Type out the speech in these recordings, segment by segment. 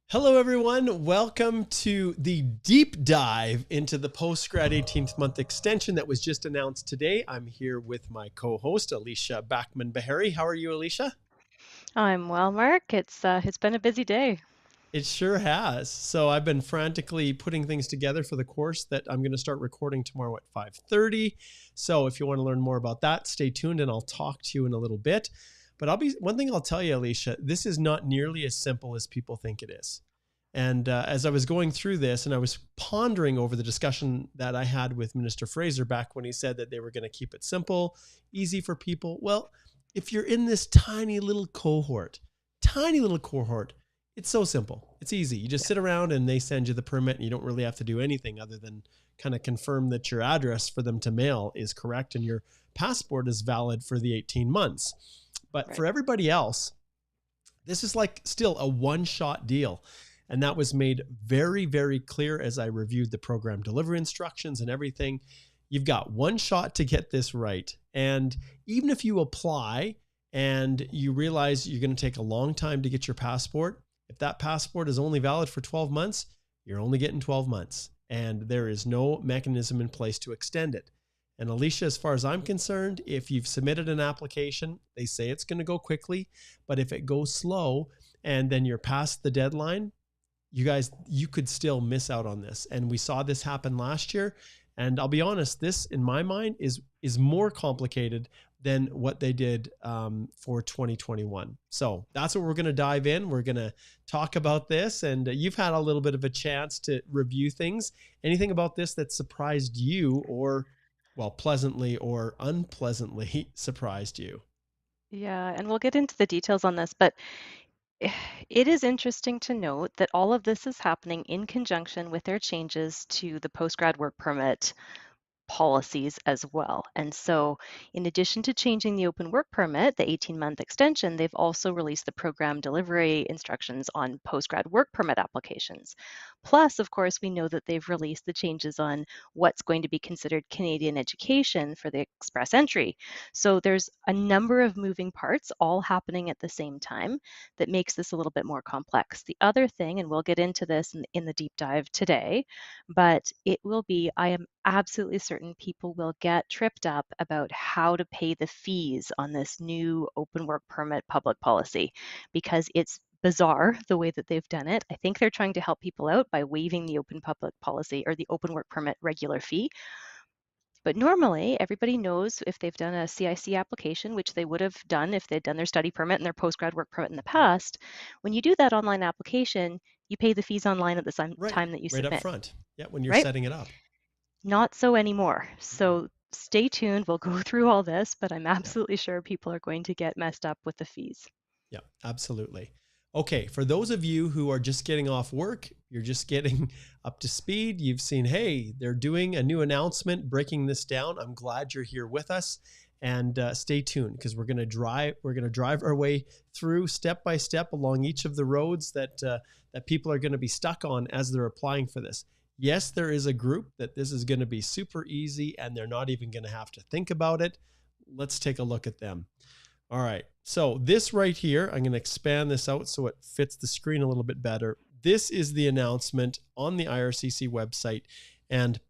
Hello, everyone. Welcome to the deep dive into the post-grad 18th month extension that was just announced today. I'm here with my co-host, Alicia Backman-Bahari. How are you, Alicia? I'm well, Mark. It's been a busy day. It sure has. So I've been frantically putting things together for the course that I'm going to start recording tomorrow at 5:30. So if you want to learn more about that, stay tuned and I'll talk to you in a little bit. But one thing I'll tell you, Alicia, this is not nearly as simple as people think it is. And as I was going through this and I was pondering over the discussion that I had with Minister Fraser back when he said that they were going to keep it simple, easy for people. Well, if you're in this tiny little cohort, it's so simple. It's easy. You just sit around and they send you the permit and you don't really have to do anything other than kind of confirm that your address for them to mail is correct and your passport is valid for the 18 months. But for everybody else, this is like still a one-shot deal. And that was made very, very clear as I reviewed the program delivery instructions and everything. You've got one shot to get this right. And even if you apply and you realize you're going to take a long time to get your passport, if that passport is only valid for 12 months, you're only getting 12 months. And there is no mechanism in place to extend it. And Alicia, as far as I'm concerned, if you've submitted an application, they say it's going to go quickly. But if it goes slow and then you're past the deadline, you could still miss out on this. And we saw this happen last year. And I'll be honest, this in my mind is more complicated than what they did for 2021. So that's what we're going to dive in. We're going to talk about this. And you've had a little bit of a chance to review things. Anything about this that surprised you or, well, pleasantly or unpleasantly surprised you? Yeah, and we'll get into the details on this, but it is interesting to note that all of this is happening in conjunction with their changes to the postgrad work permit policies as well. And so in addition to changing the open work permit, the 18-month extension, they've also released the program delivery instructions on postgrad work permit applications. Plus, of course, we know that they've released the changes on what's going to be considered Canadian education for the express entry. So there's a number of moving parts all happening at the same time that makes this a little bit more complex. The other thing, and we'll get into this in the deep dive today, but it will be, I am absolutely certain people will get tripped up about how to pay the fees on this new open work permit public policy because it's bizarre the way that they've done it. I think they're trying to help people out by waiving the open public policy or the open work permit regular fee. But normally, everybody knows if they've done a CIC application, which they would have done if they'd done their study permit and their postgrad work permit in the past, when you do that online application, you pay the fees online at the same time that you submit. Right up front. Yeah, when you're setting it up. Not so anymore. So stay tuned. We'll go through all this, but I'm absolutely sure people are going to get messed up with the fees. Yeah, absolutely. Okay, for those of you who are just getting off work, you're just getting up to speed, you've seen, hey, they're doing a new announcement, breaking this down. I'm glad you're here with us, and stay tuned because we're going to drive our way through step by step along each of the roads that people are going to be stuck on as they're applying for this. Yes, there is a group that this is going to be super easy and they're not even going to have to think about it. Let's take a look at them. All right. So this right here, I'm going to expand this out so it fits the screen a little bit better. This is the announcement on the IRCC website. And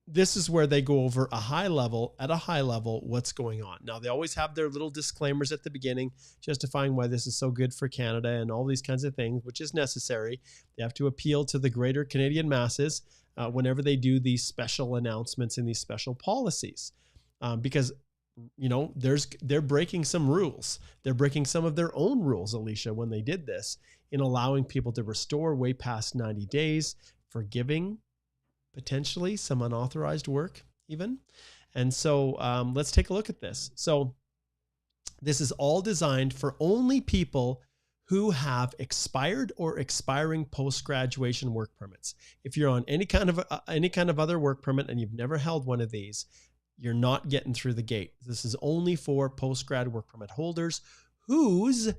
this is where they go over at a high level, what's going on. Now, they always have their little disclaimers at the beginning, justifying why this is so good for Canada and all these kinds of things, which is necessary. They have to appeal to the greater Canadian masses whenever they do these special announcements and these special policies, because they're breaking some rules. They're breaking some of their own rules, Alicia, when they did this in allowing people to restore way past 90 days, forgiving potentially some unauthorized work even. And so let's take a look at this. So this is all designed for only people who have expired or expiring post-graduation work permits. If you're on any kind of other work permit and you've never held one of these, you're not getting through the gate. This is only for post-grad work permit holders whose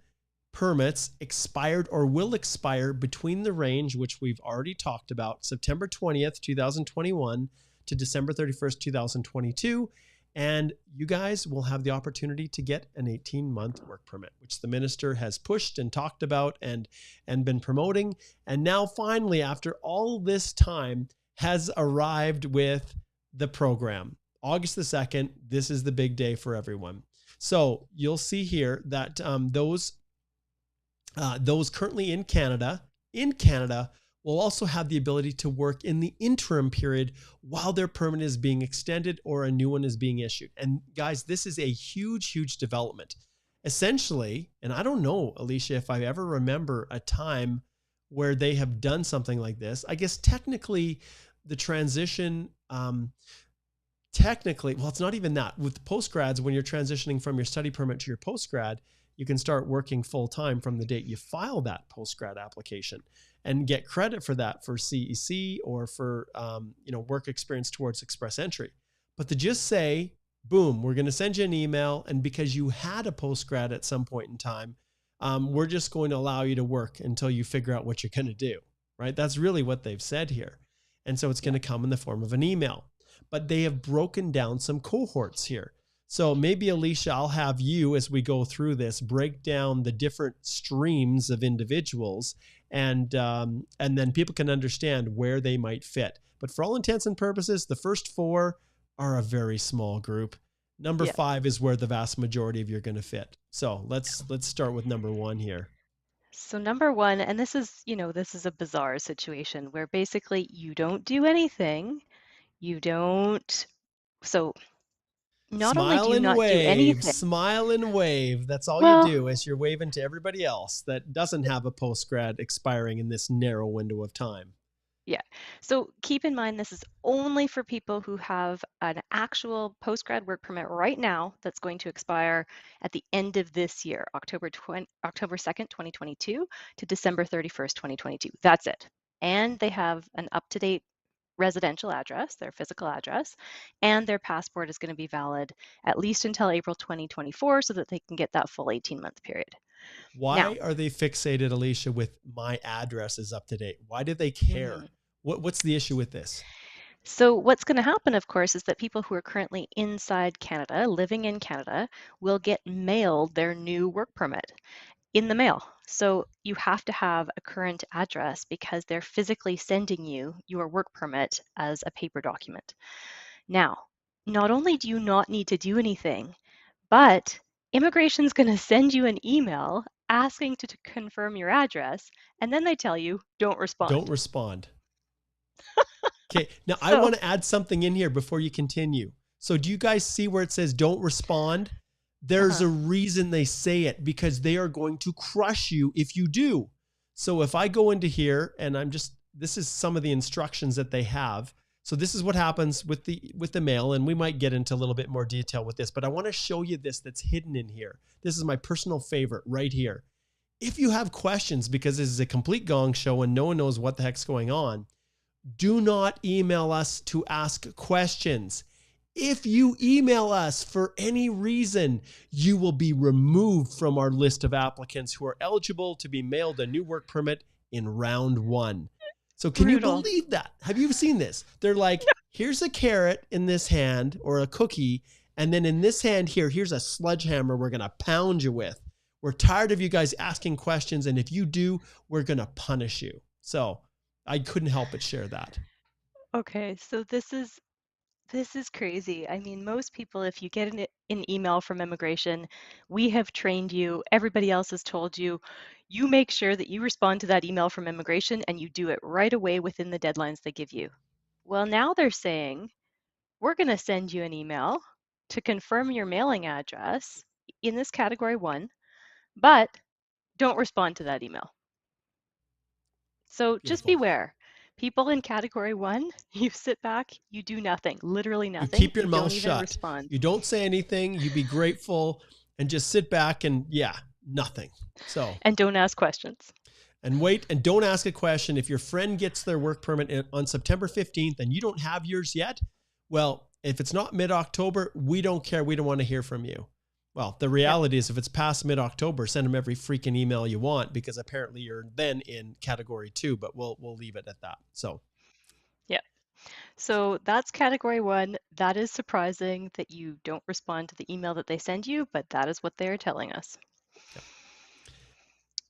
permits expired or will expire between the range, which we've already talked about, September 20th, 2021 to December 31st, 2022. And you guys will have the opportunity to get an 18-month work permit, which the minister has pushed and talked about and been promoting. And now finally, after all this time, has arrived with the program. August the 2nd, this is the big day for everyone. So you'll see here that those currently in Canada will also have the ability to work in the interim period while their permit is being extended or a new one is being issued. And guys, this is a huge, huge development. Essentially, and I don't know, Alicia, if I ever remember a time where they have done something like this. I guess technically the transition, well, it's not even that. With postgrads, when you're transitioning from your study permit to your postgrad, you can start working full-time from the date you file that postgrad application and get credit for that for CEC or for work experience towards express entry. But to just say, boom, we're going to send you an email, and because you had a postgrad at some point in time, we're just going to allow you to work until you figure out what you're going to do, right? That's really what they've said here. And so it's going to come in the form of an email. But they have broken down some cohorts here. So maybe, Alicia, I'll have you, as we go through this, break down the different streams of individuals, and then people can understand where they might fit. But for all intents and purposes, the first four are a very small group. Number 5 is where the vast majority of you are going to fit. So let's start with number 1 here. So number 1, and this is a bizarre situation where basically you don't do anything. Not only do you not do anything. Smile and wave. That's all you do as you're waving to everybody else that doesn't have a postgrad expiring in this narrow window of time. Yeah. So keep in mind, this is only for people who have an actual postgrad work permit right now that's going to expire at the end of this year, October 2nd, 2022 to December 31st, 2022. That's it. And they have an up-to-date residential address, their physical address, and their passport is going to be valid at least until April 2024 so that they can get that full 18-month period. Why are they fixated, Alicia, with my address is up to date? Why do they care? What's the issue with this? So what's going to happen, of course, is that people who are currently inside Canada, living in Canada, will get mailed their new work permit in the mail. So you have to have a current address because they're physically sending you your work permit as a paper document. Now, not only do you not need to do anything, but immigration's going to send you an email asking to confirm your address, and then they tell you, don't respond. Don't respond. Okay, now I want to add something in here before you continue. So do you guys see where it says don't respond? There's a reason they say it, because they are going to crush you if you do. So if I go into here and this is some of the instructions that they have. So this is what happens with the mail, and we might get into a little bit more detail with this, but I want to show you this that's hidden in here. This is my personal favorite right here. If you have questions, because this is a complete gong show and no one knows what the heck's going on, do not email us to ask questions. If you email us for any reason, you will be removed from our list of applicants who are eligible to be mailed a new work permit in round 1. So can you believe that? Have you seen this? They're like, here's a carrot in this hand or a cookie, and then in this hand here's a sledgehammer we're going to pound you with. We're tired of you guys asking questions, and if you do, we're going to punish you. So I couldn't help but share that. Okay, so this is crazy. I mean, most people, if you get an email from immigration, we have trained you, everybody else has told you, you make sure that you respond to that email from immigration and you do it right away within the deadlines they give you. Well, now they're saying, we're going to send you an email to confirm your mailing address in this category 1, but don't respond to that email. So just beware. People in category 1, you sit back, you do nothing, literally nothing. You keep your mouth shut. Respond. You don't say anything. You be grateful and just sit back and Nothing. So, And don't ask questions. and wait, and don't ask a question. If your friend gets their work permit on September 15th and you don't have yours yet, well, if it's not mid-October, we don't care. We don't want to hear from you. Well, the reality is if it's past mid-October, send them every freaking email you want, because apparently you're then in category 2, but we'll leave it at that. So, yeah. So that's category 1. That is surprising that you don't respond to the email that they send you, but that is what they are telling us. yep.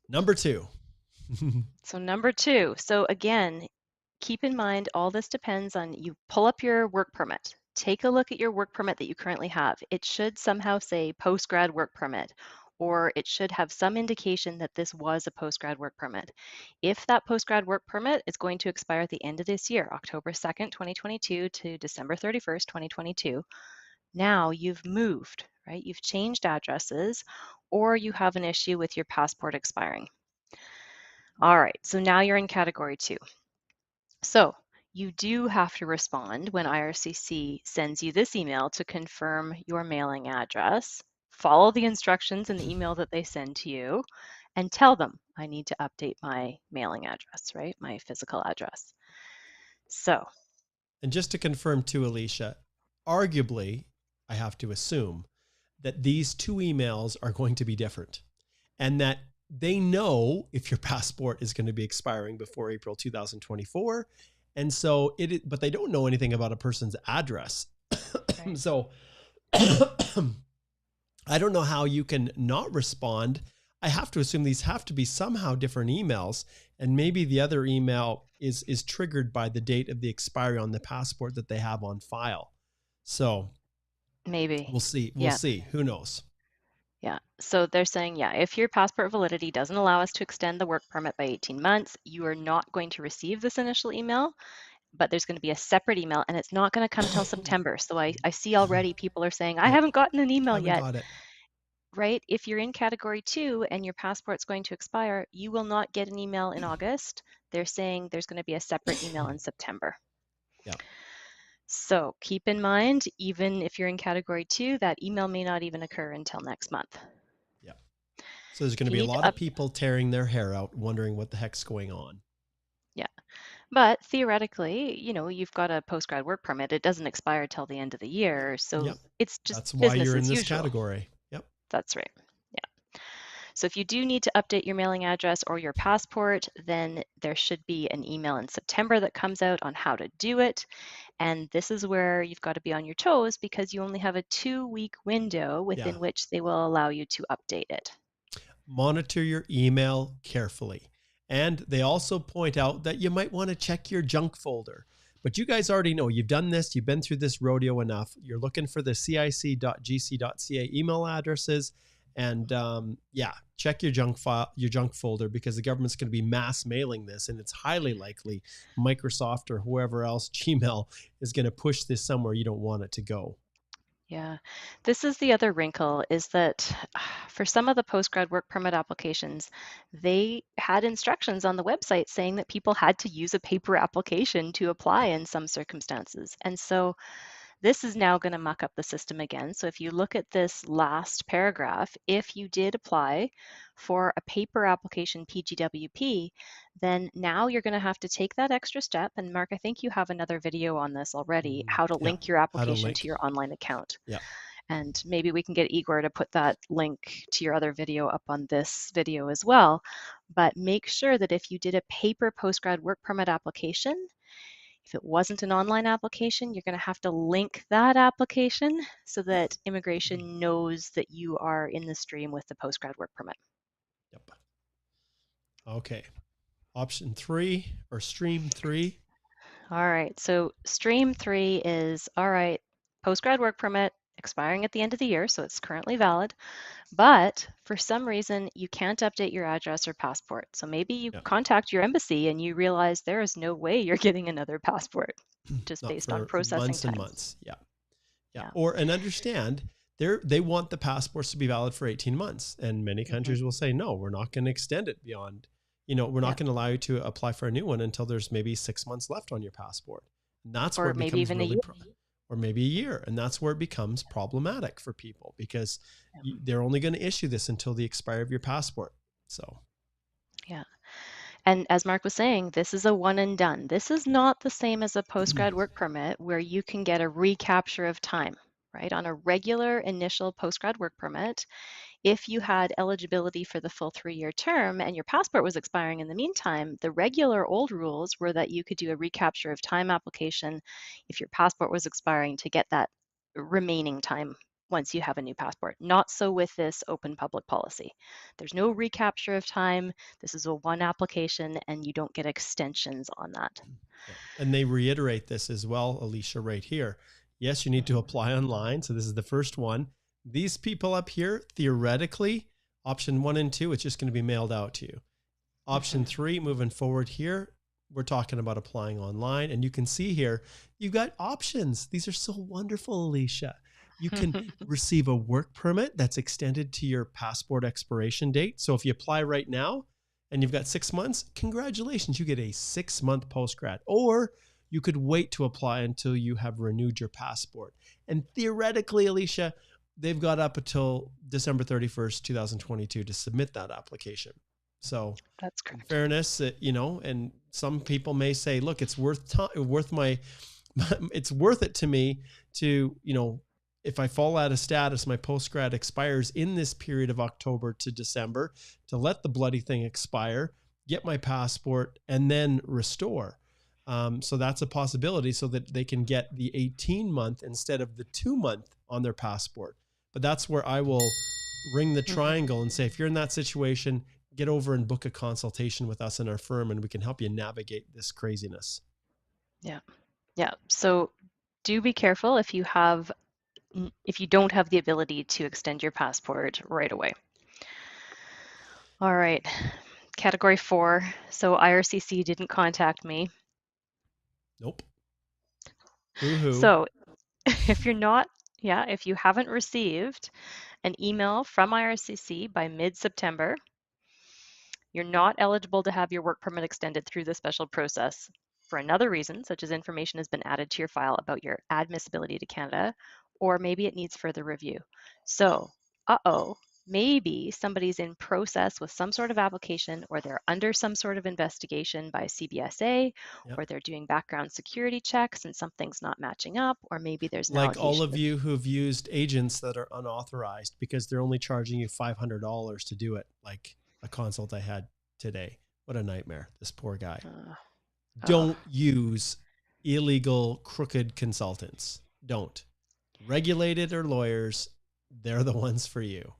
Number 2. So number 2. So again, keep in mind, all this depends on you pull up your work permit. Take a look at your work permit that you currently have. It should somehow say postgrad work permit, or it should have some indication that this was a postgrad work permit. If that postgrad work permit is going to expire at the end of this year, October 2nd, 2022 to December 31st, 2022, now you've moved, right? You've changed addresses, or you have an issue with your passport expiring. All right, so now you're in category 2. So you do have to respond when IRCC sends you this email to confirm your mailing address. Follow the instructions in the email that they send to you and tell them, I need to update my mailing address, right? My physical address. So. And just to confirm too, Alicia, arguably, I have to assume that these 2 emails are going to be different, and that they know if your passport is going to be expiring before April 2024. And so but they don't know anything about a person's address. Right. So I don't know how you can not respond. I have to assume these have to be somehow different emails, and maybe the other email is triggered by the date of the expiry on the passport that they have on file. So maybe we'll see. We'll see. Who knows? Yeah. So they're saying, yeah, if your passport validity doesn't allow us to extend the work permit by 18 months, you are not going to receive this initial email, but there's going to be a separate email, and it's not going to come till September. So I see already people are saying, I haven't gotten an email yet. Got it. Right? If you're in category 2 and your passport's going to expire, you will not get an email in August. They're saying there's going to be a separate email in September. Yeah. So keep in mind, even if you're in category 2, that email may not even occur until next month. Yeah. So there's going to be a lot of people tearing their hair out, wondering what the heck's going on. Yeah. But theoretically, you've got a postgrad work permit. It doesn't expire till the end of the year. So it's just that's why you're in this usual. category. Yep. That's right. Yeah. So if you do need to update your mailing address or your passport, then there should be an email in September that comes out on how to do it. And this is where you've got to be on your toes, because you only have a 2-week window within which they will allow you to update it. Monitor your email carefully. And they also point out that you might want to check your junk folder. But you guys already know, you've done this, you've been through this rodeo enough. You're looking for the cic.gc.ca email addresses. And check your junk folder, because the government's going to be mass mailing this, and it's highly likely Microsoft or whoever else, Gmail, is going to push this somewhere you don't want it to go. Yeah, this is the other wrinkle, is that for some of the postgrad work permit applications, they had instructions on the website saying that people had to use a paper application to apply in some circumstances. And so this is now going to muck up the system again. So if you look at this last paragraph, if you did apply for a paper application PGWP, then now you're going to have to take that extra step. And Mark, I think you have another video on this already, how to link your application to your online account. Yeah. And maybe we can get Igor to put that link to your other video up on this video as well. But make sure that if you did a paper postgrad work permit application, if it wasn't an online application, you're going to have to link that application so that immigration knows that you are in the stream with the postgrad work permit. Yep. Okay. Option 3 or stream 3. All right. So stream 3 is, all right, postgrad work permit expiring at the end of the year, so it's currently valid, but for some reason you can't update your address or passport. So maybe you contact your embassy and you realize there is no way you're getting another passport, just based on processing months times. And months. Yeah. And understand, they want the passports to be valid for 18 months, and many countries will say, no, we're not going to extend it beyond, we're not going to allow you to apply for a new one until there's maybe 6 months left on your passport. And that's or where it maybe becomes even really a year. or maybe a year. And that's where it becomes problematic for people, because they're only going to issue this until the expiry of your passport. So, Yeah. And as Mark was saying, this is a one and done. This is not the same as a postgrad work permit where you can get a recapture of time, right? On a regular initial postgrad work permit, if you had eligibility for the full 3-year term and your passport was expiring in the meantime, the regular old rules were that you could do a recapture of time application if your passport was expiring to get that remaining time once you have a new passport. Not so with this open public policy. There's no recapture of time. This is a one application and you don't get extensions on that. yeah. And they reiterate this as well, Alicia, right here. Yes, you need to apply online. So this is the first one. These people up here, theoretically, option 1 and 2, it's just going to be mailed out to you. Option 3, moving forward here, we're talking about applying online. And you can see here, you've got options. These are so wonderful, Alicia. You can receive a work permit that's extended to your passport expiration date. So if you apply right now and you've got 6 months, congratulations, you get a 6-month postgrad. Or you could wait to apply until you have renewed your passport. And theoretically, Alicia, they've got up until December 31st, 2022 to submit that application. So that's correct. In fairness, and some people may say, look, it's worth it to me to, if I fall out of status, my postgrad expires in this period of October to December, to let the bloody thing expire, get my passport, and then restore. So that's a possibility, so that they can get the 18-month instead of the 2-month on their passport. But that's where I will ring the triangle and say, if you're in that situation, get over and book a consultation with us in our firm, and we can help you navigate this craziness. Yeah. Yeah. So do be careful if you don't have the ability to extend your passport right away. All right. Category 4. So IRCC didn't contact me. Nope. Boo-hoo. So if you haven't received an email from IRCC by mid-September, you're not eligible to have your work permit extended through the special process for another reason, such as information has been added to your file about your admissibility to Canada, or maybe it needs further review. So, maybe somebody's in process with some sort of application, or they're under some sort of investigation by CBSA, or they're doing background security checks and something's not matching up, or maybe there's an allegation. Like all of you who've used agents that are unauthorized because they're only charging you $500 to do it, like a consult I had today. What a nightmare. This poor guy. Don't use illegal, crooked consultants. Don't. Regulated or lawyers, they're the ones for you.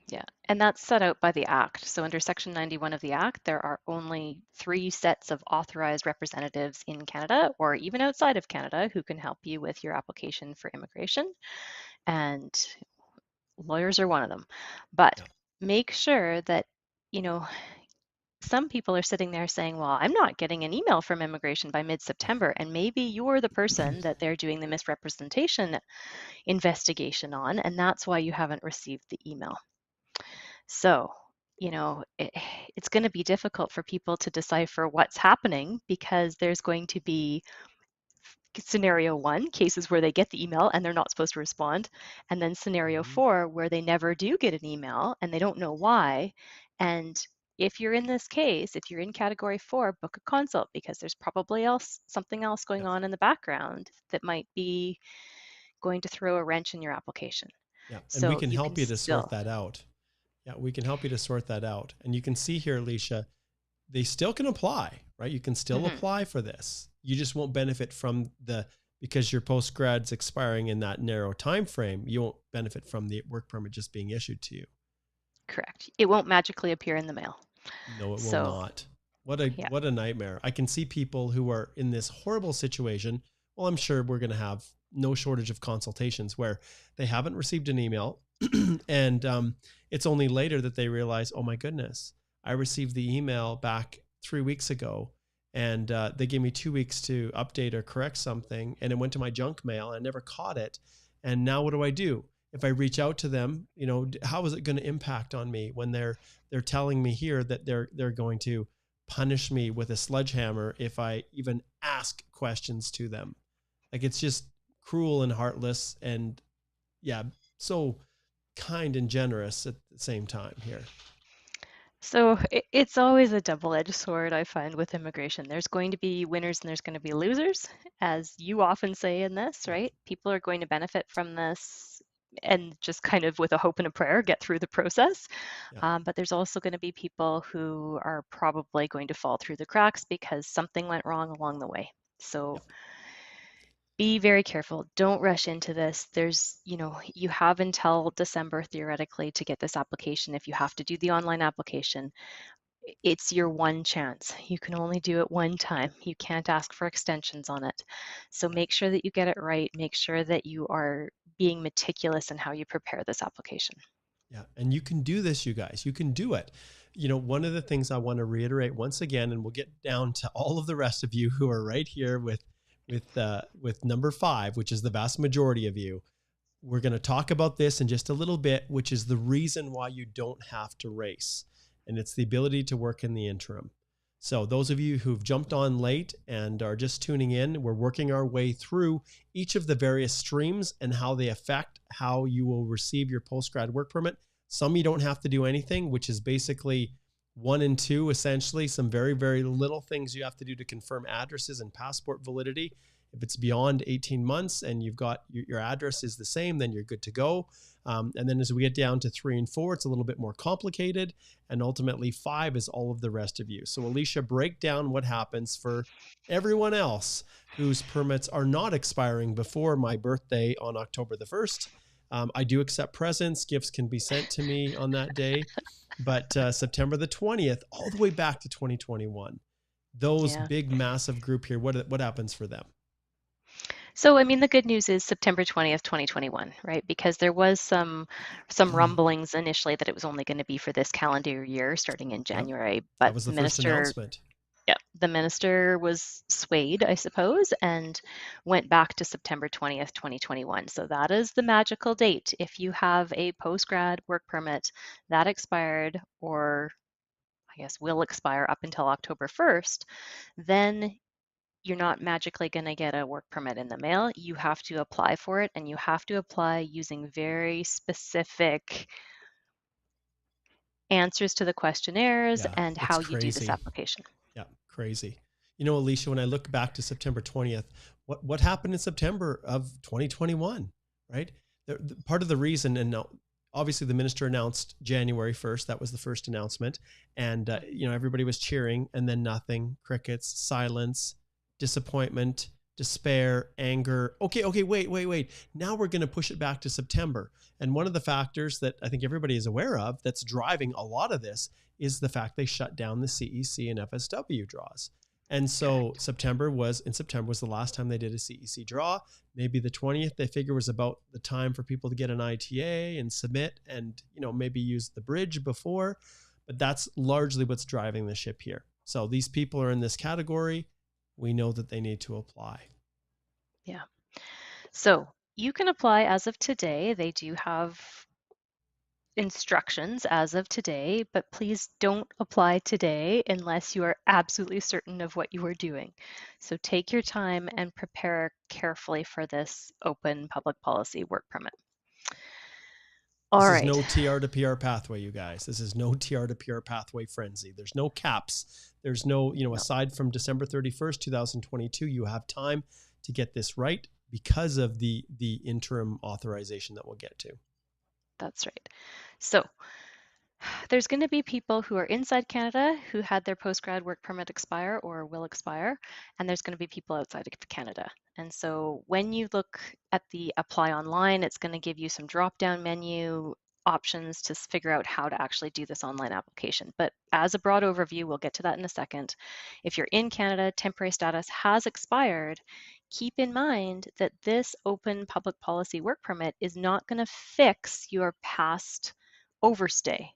Yeah, and that's set out by the Act. So under Section 91 of the Act, there are only 3 sets of authorized representatives in Canada, or even outside of Canada, who can help you with your application for immigration. And lawyers are one of them. But make sure that, some people are sitting there saying, well, I'm not getting an email from immigration by mid-September, and maybe you're the person that they're doing the misrepresentation investigation on, and that's why you haven't received the email. So, it's going to be difficult for people to decipher what's happening, because there's going to be scenario 1, cases where they get the email and they're not supposed to respond, and then scenario 4, where they never do get an email and they don't know why. And if you're in this case, if you're in category 4, book a consult, because there's probably something else going on in the background that might be going to throw a wrench in your application. Yeah, and we can help you to sort that out. Yeah, we can help you to sort that out. And you can see here, Alicia, they still can apply, right? You can still apply for this. You just won't benefit from because your postgrad's expiring in that narrow time frame, you won't benefit from the work permit just being issued to you. Correct. It won't magically appear in the mail. No, it will not. What a nightmare. I can see people who are in this horrible situation. Well, I'm sure we're going to have no shortage of consultations where they haven't received an email and it's only later that they realize, oh my goodness, I received the email back 3 weeks ago and they gave me 2 weeks to update or correct something, and it went to my junk mail. I never caught it. And now what do I do? If I reach out to them, how is it going to impact on me when they're telling me here that they're going to punish me with a sledgehammer if I even ask questions to them? Like, it's just cruel and heartless, and yeah, so kind and generous at the same time here. So it's always a double-edged sword, I find, with immigration. There's going to be winners and there's going to be losers, as you often say in this, Yeah, right? People are going to benefit from this and just kind of with a hope and a prayer get through the process. yeah, But there's also going to be people who are probably going to fall through the cracks because something went wrong along the way. yeah, So be very careful. Don't rush into this. You have until December theoretically to get this application. If you have to do the online application, it's your one chance. You can only do it one time. You can't ask for extensions on it. So yeah. make sure that you get it right. Make sure that you are being meticulous in how you prepare this application. Yeah. And you can do this, you guys. You can do it. One of the things I want to reiterate once again, and we'll get down to all of the rest of you who are right here with number 5, which is the vast majority of you. We're going to talk about this in just a little bit, which is the reason why you don't have to race. And it's the ability to work in the interim. So those of you who've jumped on late and are just tuning in, we're working our way through each of the various streams and how they affect how you will receive your postgrad work permit. Some you don't have to do anything, which is basically 1 and 2, essentially some very, very little things you have to do to confirm addresses and passport validity. If it's beyond 18 months and you've got your address is the same, then you're good to go. And then as we get down to 3 and 4, it's a little bit more complicated. And ultimately 5 is all of the rest of you. So Alicia, break down what happens for everyone else whose permits are not expiring before my birthday on October the 1st. I do accept presents. Gifts can be sent to me on that day. But September the 20th, all the way back to 2021, those Yeah. big, massive group here, what happens for them? So, I mean, the good news is September 20th, 2021, right? Because there was some rumblings initially that it was only going to be for this calendar year starting in Yep. January, That but was the the first minister, announcement. yeah, the minister was swayed, I suppose, and went back to September 20th, 2021. So that is the magical date. If you have a post-grad work permit that expired or I guess will expire up until October 1st, then you're not magically going to get a work permit in the mail. You have to apply for it, and you have to apply using very specific answers to the questionnaires Yeah, and it's how you do this crazy. application. Yeah, crazy. Alicia, when I look back to September 20th, what happened in September of 2021, right? Part of the reason, and now, obviously the minister announced January 1st, that was the first announcement. And, everybody was cheering, and then nothing, crickets, silence, disappointment, despair, anger. Okay, wait. Now we're going to push it back to September. And one of the factors that I think everybody is aware of that's driving a lot of this is the fact they shut down the CEC and FSW draws. And so Correct. September was the last time they did a CEC draw. Maybe the 20th they figure was about the time for people to get an ITA and submit and, maybe use the bridge before. But that's largely what's driving the ship here. So these people are in this category. We know that they need to apply. Yeah. So you can apply as of today. They do have instructions as of today, but please don't apply today unless you are absolutely certain of what you are doing. So take your time and prepare carefully for this open public policy work permit. All This is right. no TR to PR pathway, you guys. This is no TR to PR pathway frenzy. There's no caps. There's no, No, aside from December 31st, 2022, you have time to get this right because of the interim authorization that we'll get to. that's right. So there's going to be people who are inside Canada who had their postgrad work permit expire or will expire, and there's going to be people outside of Canada. And so when you look at the apply online, it's going to give you some drop-down menu options to figure out how to actually do this online application. But as a broad overview, we'll get to that in a second. If you're in Canada, temporary status has expired, keep in mind that this open public policy work permit is not going to fix your past overstay,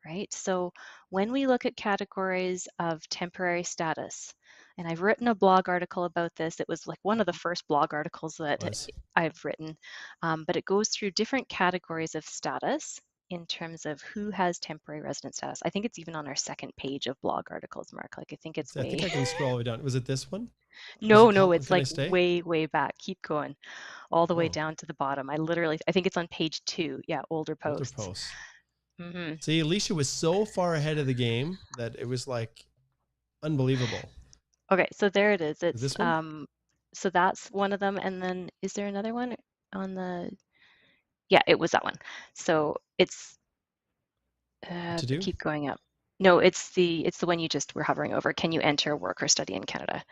right? So when we look at categories of temporary status, and I've written a blog article about this, it was like one of the first blog articles that Was I've written, but it goes through different categories of status in terms of who has temporary resident status. I think it's even on our second page of blog articles, Mark. Like I think it's I think way. I can scroll all the way down. Was it this one? No, How it's can I like stay? way, way back. Keep going all the way Oh, down to the bottom. I think it's on page 2. Yeah, older older posts. posts. Hmm. See, Alicia was so far ahead of the game that it was like unbelievable. Okay, so there it is. This one? So that's one of them. And then is there another one on the? Yeah, it was that one. So it's What to do? keep going up. No, it's the one you just were hovering over. Can you enter, work, or study in Canada?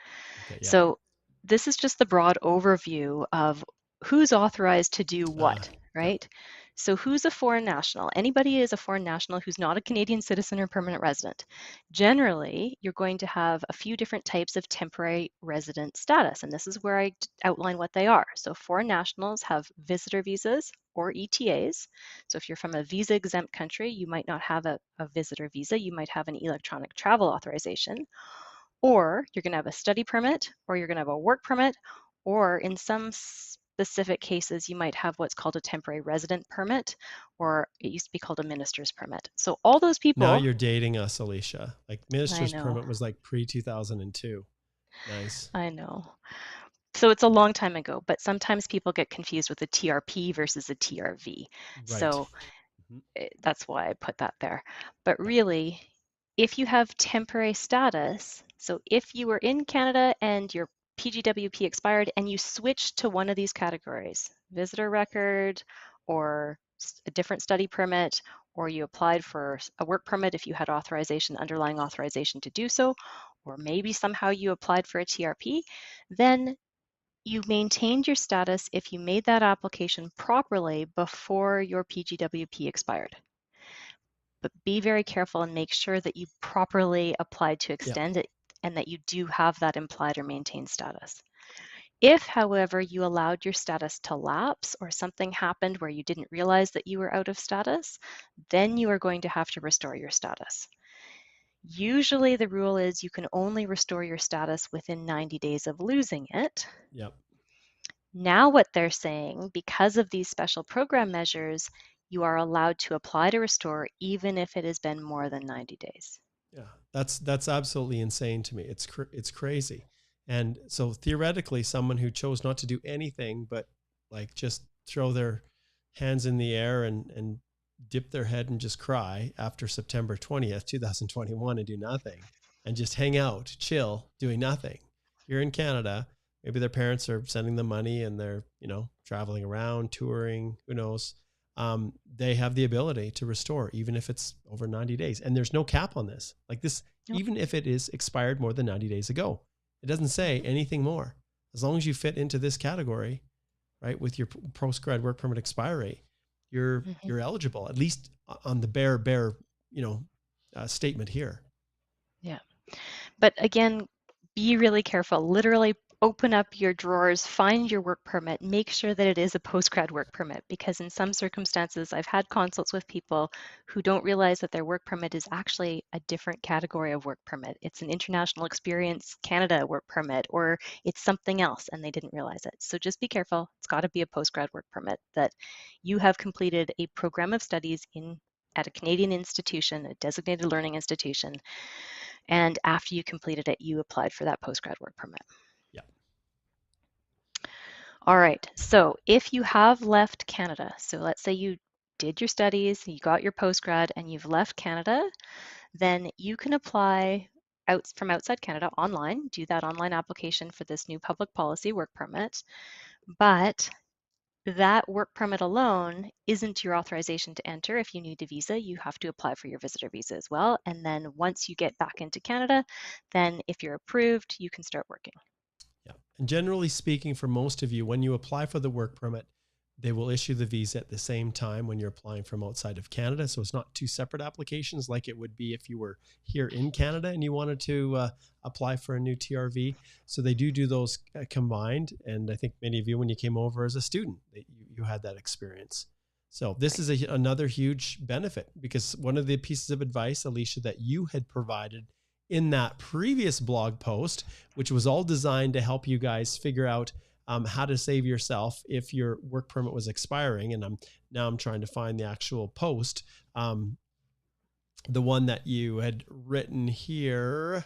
Okay, yeah. So this is just the broad overview of who's authorized to do what, Yeah. right? So who's a foreign national? Anybody is a foreign national who's not a Canadian citizen or permanent resident. Generally, you're going to have a few different types of temporary resident status, and this is where I outline what they are. So foreign nationals have visitor visas or ETAs. So if you're from a visa exempt country, you might not have a visitor visa, you might have an electronic travel authorization, or you're going to have a study permit, or you're going to have a work permit, or in some specific cases, you might have what's called a temporary resident permit, or it used to be called a minister's permit. So all those Now people, you're dating us, Alicia. Like I minister's know, permit was like pre-2002. Nice. I know. So it's a long time ago, but sometimes people get confused with a TRP versus a TRV. Right. So Mhm. that's why I put that there. But Yeah. really, if you have temporary status, so if you were in Canada and your PGWP expired and you switched to one of these categories, visitor record or a different study permit, or you applied for a work permit if you had authorization, underlying authorization to do so, or maybe somehow you applied for a TRP, then you maintained your status if you made that application properly before your PGWP expired. But be very careful and make sure that you properly applied to Yeah. extend it and that you do have that implied or maintained status. If, however, you allowed your status to lapse or something happened where you didn't realize that you were out of status, then you are going to have to restore your status. Usually the rule is you can only restore your status within 90 days of losing it. Yep. Now what they're saying, because of these special program measures, you are allowed to apply to restore even if it has been more than 90 days. Yeah. That's absolutely insane to me. It's crazy. And so theoretically, someone who chose not to do anything but like just throw their hands in the air and dip their head and just cry after September 20th, 2021 and do nothing and just hang out, chill, doing nothing. You're in Canada. Maybe their parents are sending them money and they're, traveling around, touring, who knows. They have the ability to restore, even if it's over 90 days. And there's no cap on this. Like this, Nope. even if it is expired more than 90 days ago, it doesn't say anything more. As long as you fit into this category, right, with your post-grad work permit expiry, you're eligible, at least on the bare statement here. Yeah. But again, be really careful. Literally open up your drawers, find your work permit, make sure that it is a post-grad work permit, because in some circumstances, I've had consults with people who don't realize that their work permit is actually a different category of work permit. It's an International Experience Canada work permit, or it's something else, and they didn't realize it. So just be careful. It's got to be a post-grad work permit that you have completed a program of studies at a Canadian institution, a designated learning institution, and after you completed it, you applied for that post-grad work permit. Yeah. All right, so if you have left Canada, so let's say you did your studies, you got your post-grad, and you've left Canada, then you can apply from outside Canada online, do that online application for this new public policy work permit, but that work permit alone isn't your authorization to enter. If you need a visa, you have to apply for your visitor visa as well. And then once you get back into Canada, then if you're approved, you can start working. Yeah. And generally speaking, for most of you, when you apply for the work permit, they will issue the visa at the same time when you're applying from outside of Canada. So it's not two separate applications like it would be if you were here in Canada and you wanted to apply for a new TRV. So they do those combined. And I think many of you, when you came over as a student, you had that experience. So this is another huge benefit, because one of the pieces of advice, Alicia, that you had provided in that previous blog post, which was all designed to help you guys figure out how to save yourself if your work permit was expiring. And I'm trying to find the actual post. The one that you had written here,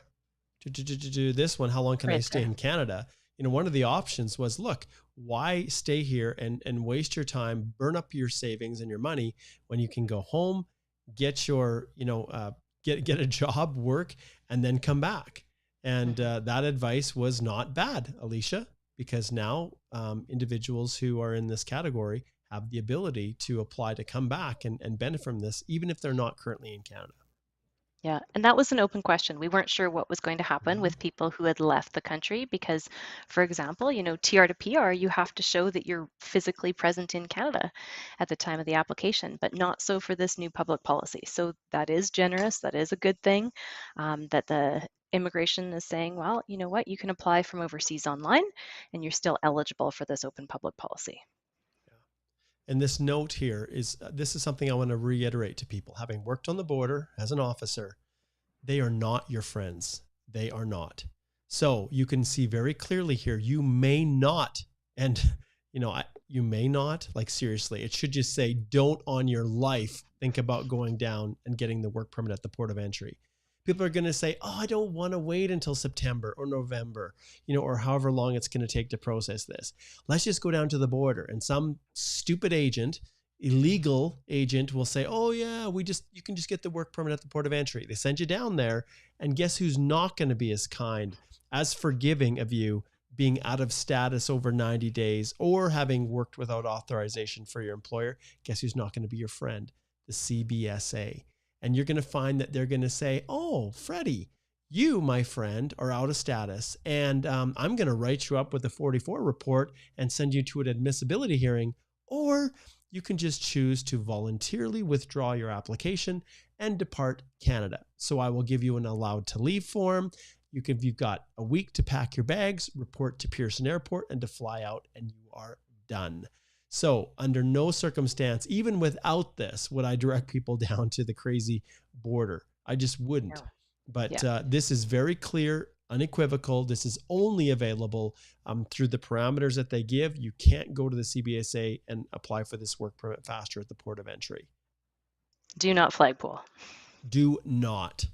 this one, how long can I Right stay there. in Canada? One of the options was, look, why stay here and waste your time, burn up your savings and your money when you can go home, get your, get a job, work, and then come back. And that advice was not bad, Alicia, because now individuals who are in this category have the ability to apply to come back and benefit from this, even if they're not currently in Canada. Yeah, and that was an open question. We weren't sure what was going to happen Mhm. with people who had left the country because, for example, TR to PR, you have to show that you're physically present in Canada at the time of the application, but not so for this new public policy. So that is generous. That is a good thing, that the immigration is saying, well, you know what, you can apply from overseas online and you're still eligible for this open public policy. And this note here is, this is something I want to reiterate to people. Having worked on the border as an officer, they are not your friends. They are not. So you can see very clearly here, you may not, and you may not, like, seriously, it should just say, don't on your life think about going down and getting the work permit at the port of entry. People are going to say, oh, I don't want to wait until September or November, or however long it's going to take to process this. Let's just go down to the border. And some stupid agent, illegal agent, will say, oh yeah, you can just get the work permit at the port of entry. They send you down there, and guess who's not going to be as kind, as forgiving of you being out of status over 90 days or having worked without authorization for your employer? Guess who's not going to be your friend? The CBSA. And you're going to find that they're going to say, oh, Freddie, you, my friend, are out of status, and I'm going to write you up with a 44 report and send you to an admissibility hearing. Or you can just choose to voluntarily withdraw your application and depart Canada. So I will give you an allowed to leave form. You've got a week to pack your bags, report to Pearson Airport, and to fly out, and you are done. So under no circumstance, even without this, would I direct people down to the crazy border. I just wouldn't. No. But Yeah. this is very clear, unequivocal. This is only available through the parameters that they give. You can't go to the CBSA and apply for this work permit faster at the port of entry. Do not flagpole. Do not.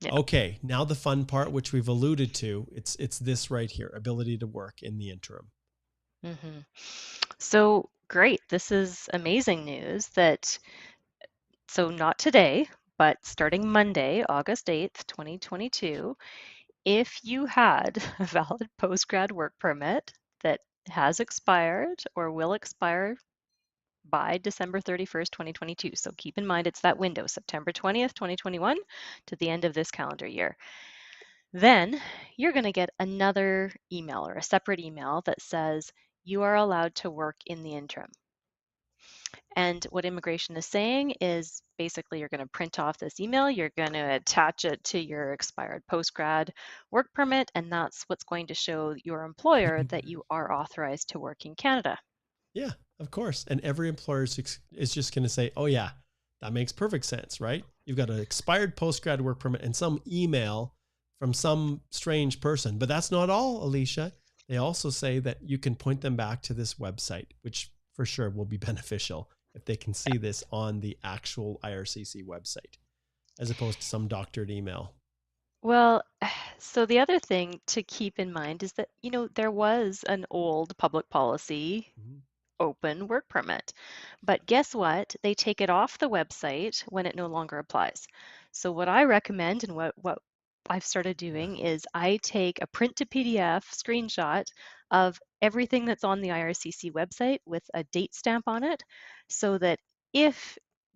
Yeah. Okay, now the fun part, which we've alluded to, it's this right here, ability to work in the interim. Mm-hmm. So great. This is amazing news so not today, but starting Monday, August 8th, 2022, if you had a valid postgrad work permit that has expired or will expire by December 31st, 2022. So keep in mind it's that window, September 20th, 2021 to the end of this calendar year. Then you're going to get another email or a separate email that says you are allowed to work in the interim. And what immigration is saying is basically you're going to print off this email, you're going to attach it to your expired postgrad work permit, and that's what's going to show your employer that you are authorized to work in Canada. Yeah, of course. And every employer is just going to say, oh yeah, that makes perfect sense, right? You've got an expired postgrad work permit and some email from some strange person. But that's not all, Alicia. They also say that you can point them back to this website, which for sure will be beneficial if they can see this on the actual IRCC website, as opposed to some doctored email. Well, so the other thing to keep in mind is that, there was an old public policy Mhm. open work permit. But guess what? They take it off the website when it no longer applies. So what I recommend and what I've started Yeah. doing is I take a print to PDF screenshot of everything that's on the IRCC website with a date stamp on it so that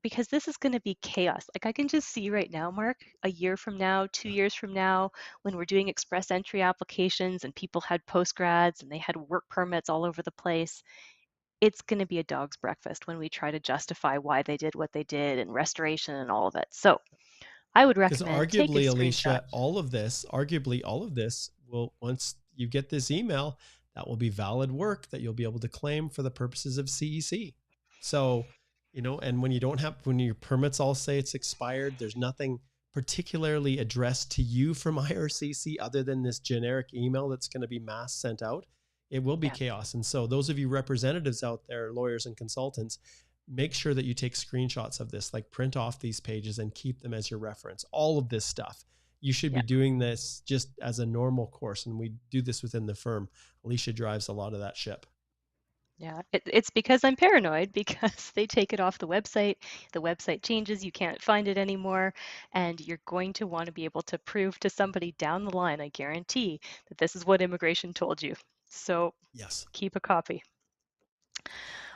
because this is going to be chaos. Like I can just see right now, Mark, a year from now, 2 years from now, when we're doing express entry applications and people had postgrads and they had work permits all over the place, it's going to be a dog's breakfast when we try to justify why they did what they did and restoration and all of it. So I would Because recommend take a arguably, screenshot. Alicia, all of this will, once you get this email, that will be valid work that you'll be able to claim for the purposes of CEC. So, and when your permits all say it's expired, there's nothing particularly addressed to you from IRCC other than this generic email that's going to be mass sent out. It will be Yeah. chaos. And so those of you representatives out there, lawyers and consultants, make sure that you take screenshots of this, like print off these pages and keep them as your reference. All of this stuff. You should Yeah. be doing this just as a normal course. And we do this within the firm. Alicia drives a lot of that ship. Yeah, it's because I'm paranoid because they take it off the website changes, you can't find it anymore, and you're going to want to be able to prove to somebody down the line, I guarantee, that this is what immigration told you. So Yes. keep a copy.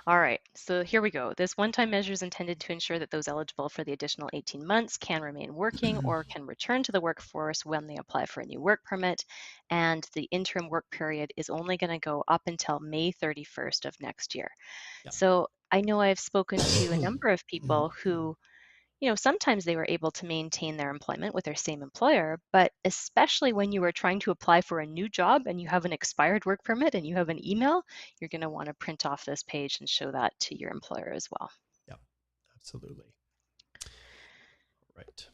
All right, so here we go. This one-time measure is intended to ensure that those eligible for the additional 18 months can remain working or can return to the workforce when they apply for a new work permit. And the interim work period is only going to go up until May 31st of next year. Yep. So I know I've spoken to a number of people who, sometimes they were able to maintain their employment with their same employer, but especially when you are trying to apply for a new job and you have an expired work permit and you have an email, you're going to want to print off this page and show that to your employer as well. Yep. Absolutely. Right.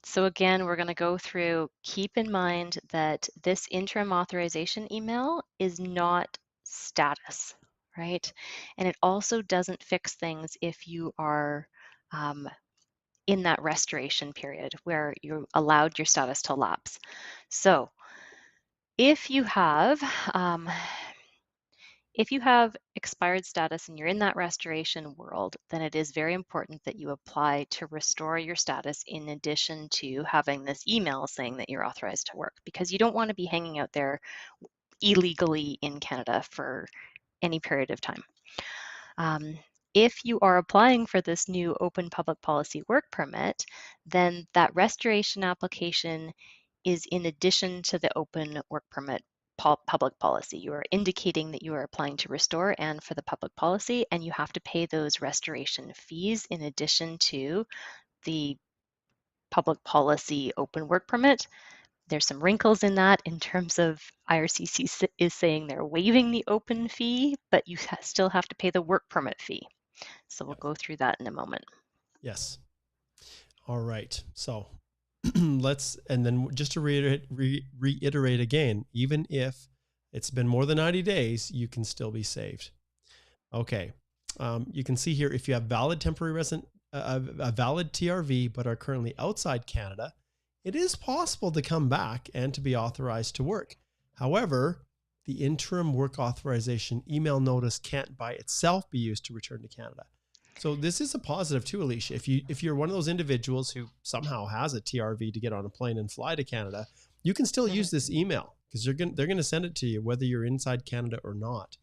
So again, we're going to go through, keep in mind that this interim authorization email is not status, right? And it also doesn't fix things if you are in that restoration period where you allowed your status to lapse. So if you have expired status and you're in that restoration world, then it is very important that you apply to restore your status in addition to having this email saying that you're authorized to work, because you don't want to be hanging out there illegally in Canada for any period of time. If you are applying for this new open public policy work permit, then that restoration application is in addition to the open work permit public policy. You are indicating that you are applying to restore and for the public policy, and you have to pay those restoration fees in addition to the public policy open work permit. There's some wrinkles in that in terms of IRCC is saying they're waiving the open fee, but you still have to pay the work permit fee. So we'll go through that in a moment. Yes. All right. So and then just to reiterate again, even if it's been more than 90 days, you can still be saved. Okay. You can see here, if you have valid temporary resident, a valid TRV, but are currently outside Canada, it is possible to come back and to be authorized to work. However, the interim work authorization email notice can't by itself be used to return to Canada. So this is a positive too, Alicia. If you're one of those individuals who somehow has a TRV to get on a plane and fly to Canada, you can still use this email because they're going to send it to you whether you're inside Canada or not.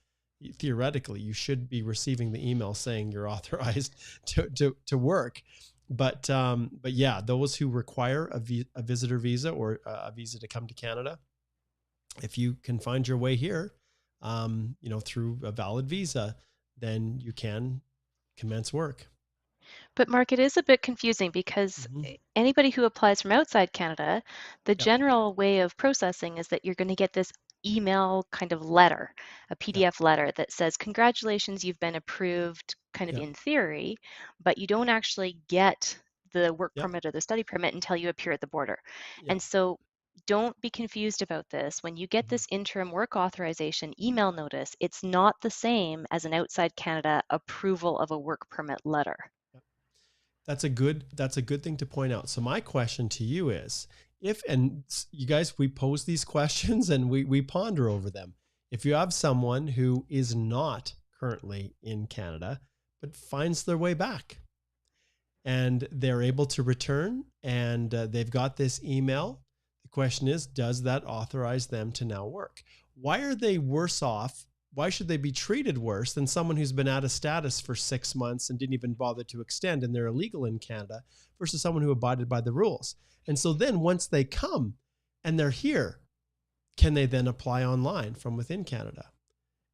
Theoretically, you should be receiving the email saying you're authorized to work. But yeah, those who require a visitor visa or a visa to come to Canada, if you can find your way here, through a valid visa, then you can commence work. But Mark, it is a bit confusing because anybody who applies from outside Canada, the general way of processing is that you're going to get this email kind of letter, a PDF letter that says, congratulations, you've been approved, kind of in theory, but you don't actually get the work permit or the study permit until you appear at the border. And so don't be confused about this. When you get this interim work authorization email notice, it's not the same as an outside Canada approval of a work permit letter. That's a good thing to point out. So my question to you is, and you guys, we pose these questions and we ponder over them. If you have someone who is not currently in Canada, but finds their way back and they're able to return and they've got this email, the question is, does that authorize them to now work? Why are they worse off? Why should they be treated worse than someone who's been out of status for 6 months and didn't even bother to extend and they're illegal in Canada versus someone who abided by the rules? And so then once they come and they're here, can they then apply online from within Canada?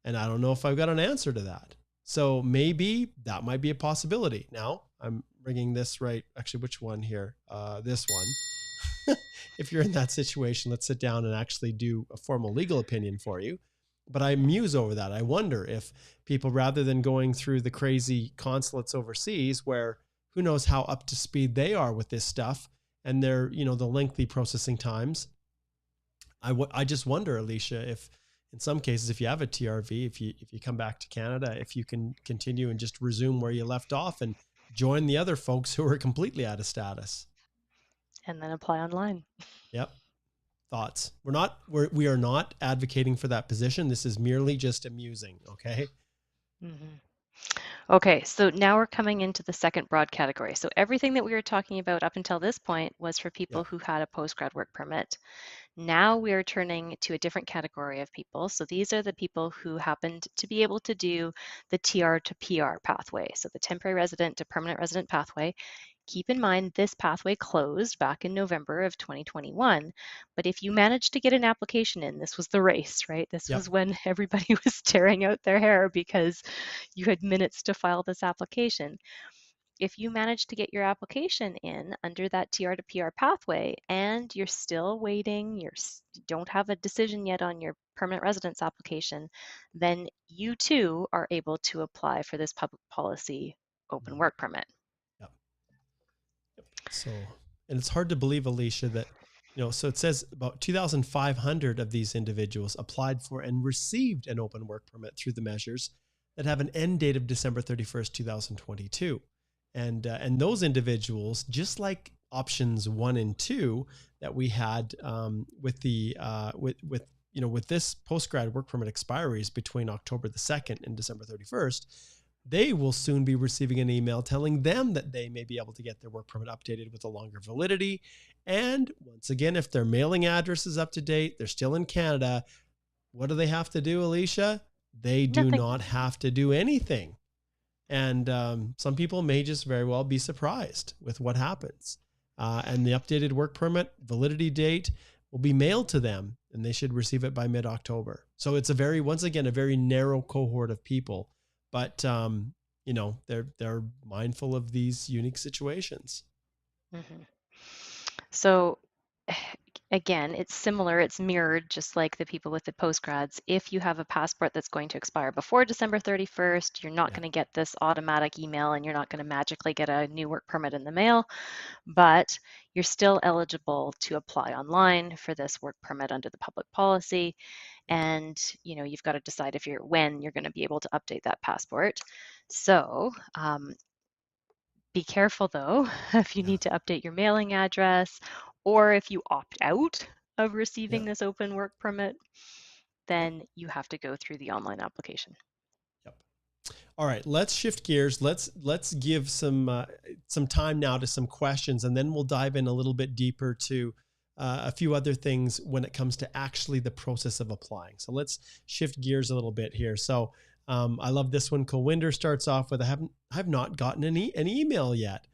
And I don't know if I've got an answer to that. So maybe that might be a possibility. Now I'm bringing this right. Actually, which one here? This one. If you're in that situation, let's sit down and actually do a formal legal opinion for you. But I muse over that. I wonder if people, rather than going through the crazy consulates overseas where who knows how up to speed they are with this stuff and they're, the lengthy processing times. I just wonder, Alicia, in some cases, if you have a TRV, if you come back to Canada, if you can continue and just resume where you left off and join the other folks who are completely out of status. And then apply online. Yep. Thoughts? We are not advocating for that position. This is merely just amusing. Okay. Mm-hmm. Okay, so now we're coming into the second broad category. So everything that we were talking about up until this point was for people Yep. who had a postgrad work permit. Now we are turning to a different category of people. So these are the people who happened to be able to do the TR to PR pathway. So the temporary resident to permanent resident pathway. Keep in mind, this pathway closed back in November of 2021. But if you managed to get an application in, this was the race, right? This Yep. was when everybody was tearing out their hair because you had minutes to file this application. If you manage to get your application in under that TR to PR pathway and you're still waiting, you don't have a decision yet on your permanent residence application, then you too are able to apply for this public policy open work permit. Yep. So, and it's hard to believe, Alicia, that, so it says about 2,500 of these individuals applied for and received an open work permit through the measures that have an end date of December 31st, 2022. And those individuals, just like options 1 and 2 that we had with this postgrad work permit expiries between October the 2nd and December 31st, they will soon be receiving an email telling them that they may be able to get their work permit updated with a longer validity. And once again, if their mailing address is up to date, they're still in Canada, what do they have to do, Alicia? They do not have to do anything. And some people may just very well be surprised with what happens. And the updated work permit validity date will be mailed to them, and they should receive it by mid-October. So it's once again, a very narrow cohort of people. But, they're mindful of these unique situations. Mm-hmm. So again, it's similar, it's mirrored, just like the people with the postgrads. If you have a passport that's going to expire before December 31st, you're not going to get this automatic email and you're not going to magically get a new work permit in the mail, but you're still eligible to apply online for this work permit under the public policy. And, you've got to decide when you're going to be able to update that passport. So, be careful though, if you need to update your mailing address, or if you opt out of receiving this open work permit, then you have to go through the online application. Yep. All right, let's shift gears. Let's give some time now to some questions, and then we'll dive in a little bit deeper to a few other things when it comes to actually the process of applying. So let's shift gears a little bit here. So I love this one. Colwinder starts off with, I've not gotten an email yet.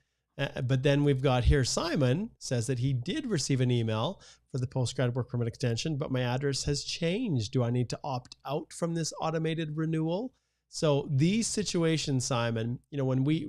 But then we've got here, Simon says that he did receive an email for the postgrad work permit extension, but my address has changed. Do I need to opt out from this automated renewal? So these situations, Simon, when we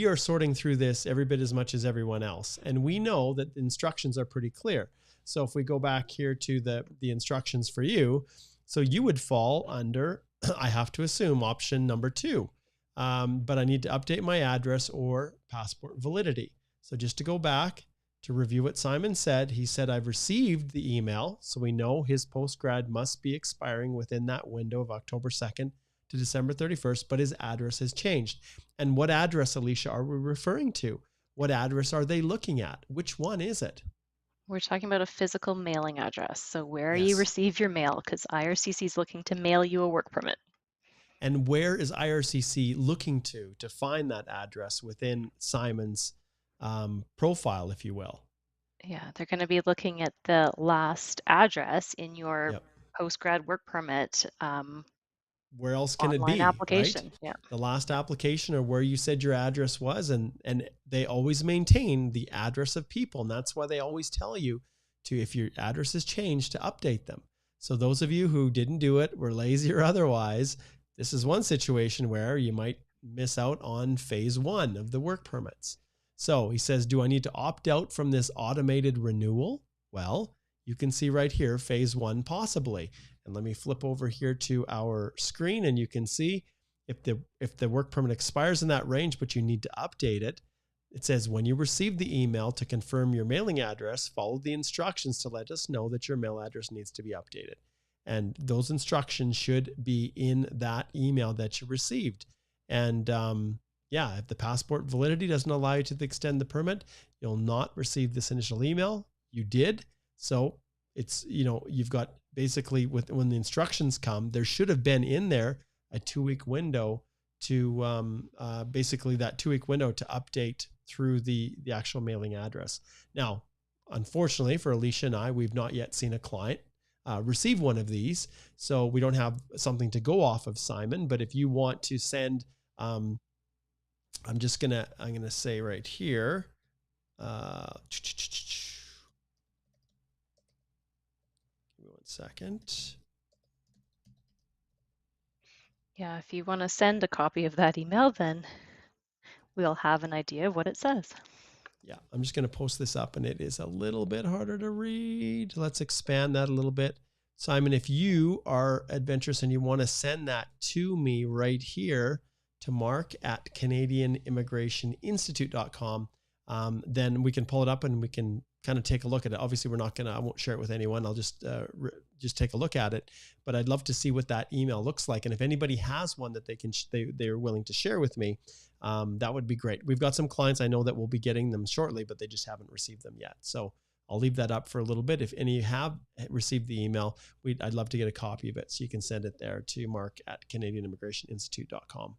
are sorting through this every bit as much as everyone else. And we know that the instructions are pretty clear. So if we go back here to the instructions for you, so you would fall under, I have to assume, option number 2. But I need to update my address or passport validity. So just to go back to review what Simon said, he said, I've received the email. So we know his postgrad must be expiring within that window of October 2nd to December 31st, but his address has changed. And what address, Alicia, are we referring to? What address are they looking at? Which one is it? We're talking about a physical mailing address. So where you receive your mail, because IRCC is looking to mail you a work permit. And where is IRCC looking to find that address within Simon's profile, if you will? Yeah, they're going to be looking at the last address in your postgrad work permit. Where else can it be? Application. Right? Yeah. The last application or where you said your address was, and they always maintain the address of people. And that's why they always tell you to, if your address has changed, to update them. So those of you who didn't do it, were lazy or otherwise, this is one situation where you might miss out on phase 1 of the work permits. So he says, do I need to opt out from this automated renewal? Well, you can see right here, phase 1 possibly. And let me flip over here to our screen, and you can see if the work permit expires in that range, but you need to update it. It says, when you receive the email to confirm your mailing address, follow the instructions to let us know that your mail address needs to be updated. And those instructions should be in that email that you received. And yeah, if the passport validity doesn't allow you to extend the permit, you'll not receive this initial email. You did. So it's, you've got basically when the instructions come, there should have been in there a 2-week window to basically that 2-week window to update through the actual mailing address. Now, unfortunately for Alicia and I, we've not yet seen a client receive one of these. So we don't have something to go off of, Simon, but if you want to send, I'm going to say right here, give me 1 second. Yeah, if you want to send a copy of that email, then we'll have an idea of what it says. Yeah, I'm just going to post this up, and it is a little bit harder to read. Let's expand that a little bit. Simon, if you are adventurous and you want to send that to me right here to Mark at CanadianImmigrationInstitute.com, then we can pull it up and we can kind of take a look at it. Obviously, I won't share it with anyone. I'll just take a look at it. But I'd love to see what that email looks like. And if anybody has one that they're willing to share with me, that would be great. We've got some clients I know that will be getting them shortly, but they just haven't received them yet. So I'll leave that up for a little bit. If any of you have received the email, I'd love to get a copy of it. So you can send it there to Mark at CanadianImmigrationInstitute.com.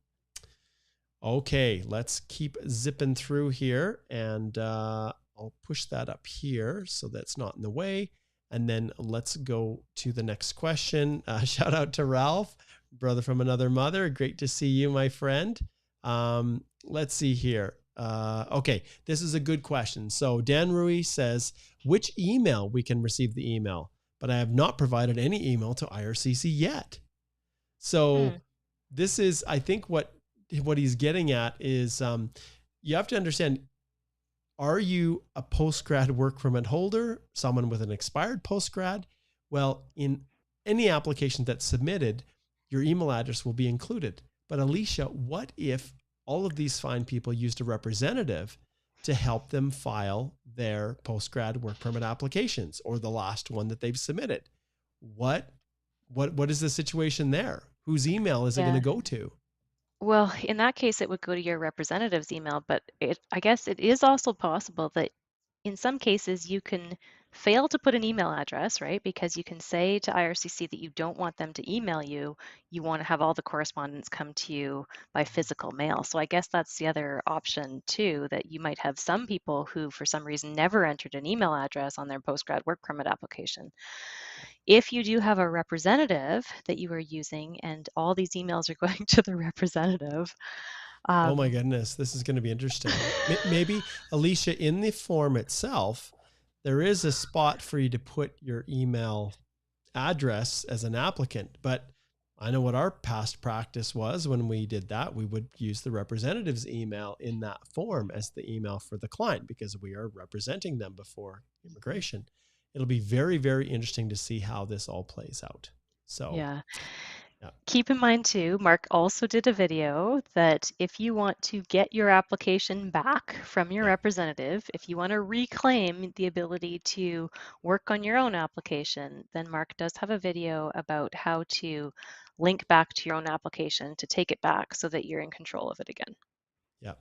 Okay, let's keep zipping through here, and I'll push that up here so that's not in the way. And then let's go to the next question. Shout out to Ralph, brother from another mother. Great to see you, my friend. Let's see here. Okay, this is a good question. So Dan Rui says, which email we can receive the email, but I have not provided any email to IRCC yet. So this is, I think what he's getting at is you have to understand, are you a postgrad work permit holder, someone with an expired postgrad? Well, in any application that's submitted, your email address will be included. But Alicia, what if all of these fine people used a representative to help them file their postgrad work permit applications, or the last one that they've submitted? What is the situation there? Whose email is it going to go to? Well, in that case, it would go to your representative's email, but I guess it is also possible that in some cases you can fail to put an email address, right? Because you can say to IRCC that you don't want them to email you. You want to have all the correspondence come to you by physical mail. So I guess that's the other option too, that you might have some people who for some reason never entered an email address on their postgrad work permit application. If you do have a representative that you are using and all these emails are going to the representative. Oh my goodness, this is going to be interesting. Maybe, Alicia, in the form itself, there is a spot for you to put your email address as an applicant. But I know what our past practice was when we did that. We would use the representative's email in that form as the email for the client because we are representing them before immigration. It'll be very, very interesting to see how this all plays out. So yeah. Keep in mind too, Mark also did a video that if you want to get your application back from your representative, if you want to reclaim the ability to work on your own application, then Mark does have a video about how to link back to your own application to take it back so that you're in control of it again. Yeah.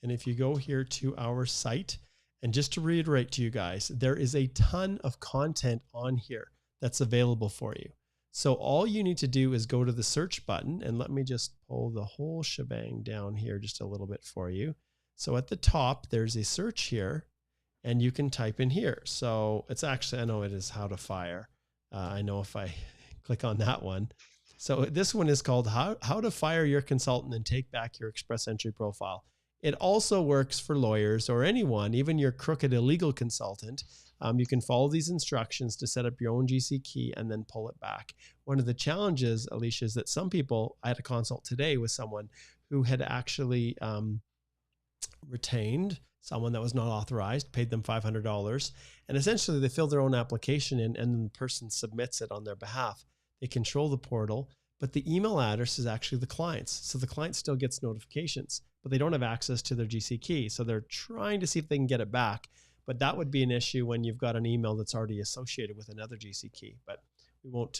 And if you go here to our site, and just to reiterate to you guys, there is a ton of content on here that's available for you. So all you need to do is go to the search button, and let me just pull the whole shebang down here just a little bit for you. So at the top, there's a search here, and you can type in here. So it's actually, I know it is how to fire. I know if I click on that one. So this one is called how to fire your consultant and take back your express entry profile. It also works for lawyers or anyone, even your crooked illegal consultant. You can follow these instructions to set up your own GC key and then pull it back. One of the challenges, Alicia, is that some people, I had a consult today with someone who had actually retained someone that was not authorized, paid them $500, and essentially they fill their own application in and then the person submits it on their behalf. They control the portal, but the email address is actually the client's. So the client still gets notifications, but they don't have access to their GC key. So they're trying to see if they can get it back. But that would be an issue when you've got an email that's already associated with another GC key. But we won't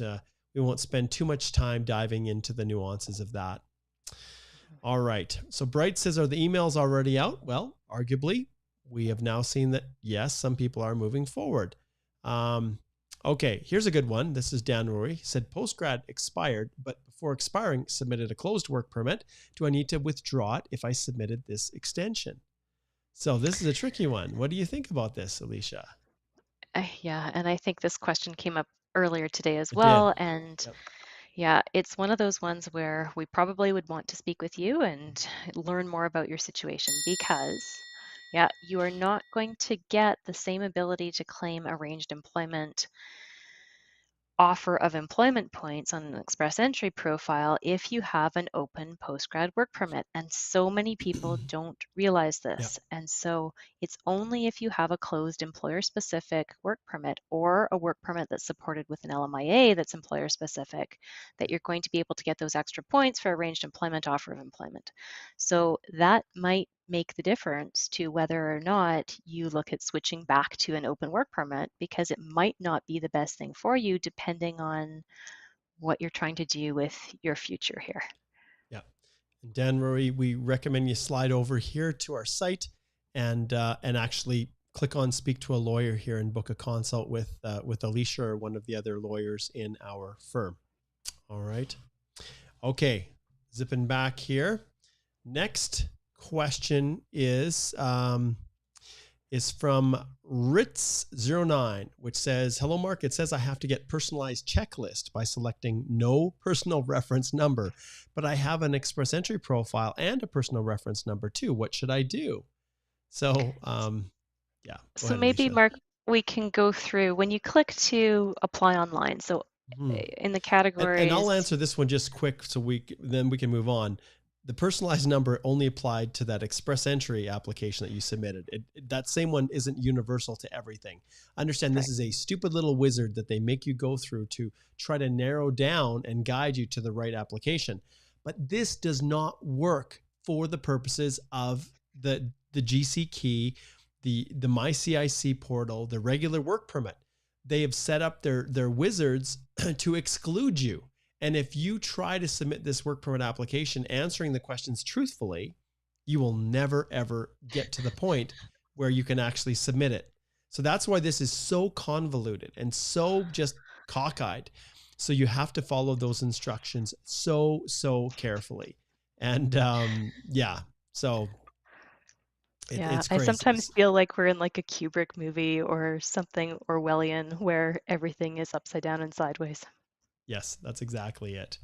We won't spend too much time diving into the nuances of that. All right. So Bright says, are the emails already out? Well, arguably, we have now seen that, yes, some people are moving forward. Okay, here's a good one. This is Dan Rory. He said, postgrad expired, but before expiring, submitted a closed work permit. Do I need to withdraw it if I submitted this extension? So this is a tricky one. What do you think about this, Alicia? Yeah, and I think this question came up earlier today as It did. well. And Yep. yeah, it's one of those ones where we probably would want to speak with you and learn more about your situation because, yeah, you are not going to get the same ability to claim arranged employment offer of employment points on an express entry profile if you have an open postgrad work permit. And so many people don't realize Yep. this. And so it's only if you have a closed employer specific work permit or a work permit that's supported with an LMIA that's employer specific that you're going to be able to get those extra points for arranged employment offer of employment. So that might make the difference to whether or not you look at switching back to an open work permit, because it might not be the best thing for you depending on what you're trying to do with your future here. Yeah. And Dan Rory, we recommend you slide over here to our site and actually click on speak to a lawyer here and book a consult with Alicia or one of the other lawyers in our firm. All right. Okay. Zipping back here. Next question is from Ritz09, which says, hello, Mark. It says I have to get personalized checklist by selecting no personal reference number, but I have an express entry profile and a personal reference number too. What should I do? So, yeah. So ahead, maybe, Alicia. Mark, we can go through when you click to apply online. So in the categories. And I'll answer this one just quick so then we can move on. The personalized number only applied to that express entry application that you submitted. That same one isn't universal to everything. Understand this is a stupid little wizard that they make you go through to try to narrow down and guide you to the right application. But this does not work for the purposes of the GC key, the MyCIC portal, the regular work permit. They have set up their wizards to exclude you. And if you try to submit this work permit application answering the questions truthfully, you will never, ever get to the point where you can actually submit it. So that's why this is so convoluted and so just cockeyed. So you have to follow those instructions so carefully. And yeah, so it's crazy. I sometimes feel like we're in like a Kubrick movie or something Orwellian where everything is upside down and sideways. Yes, that's exactly it.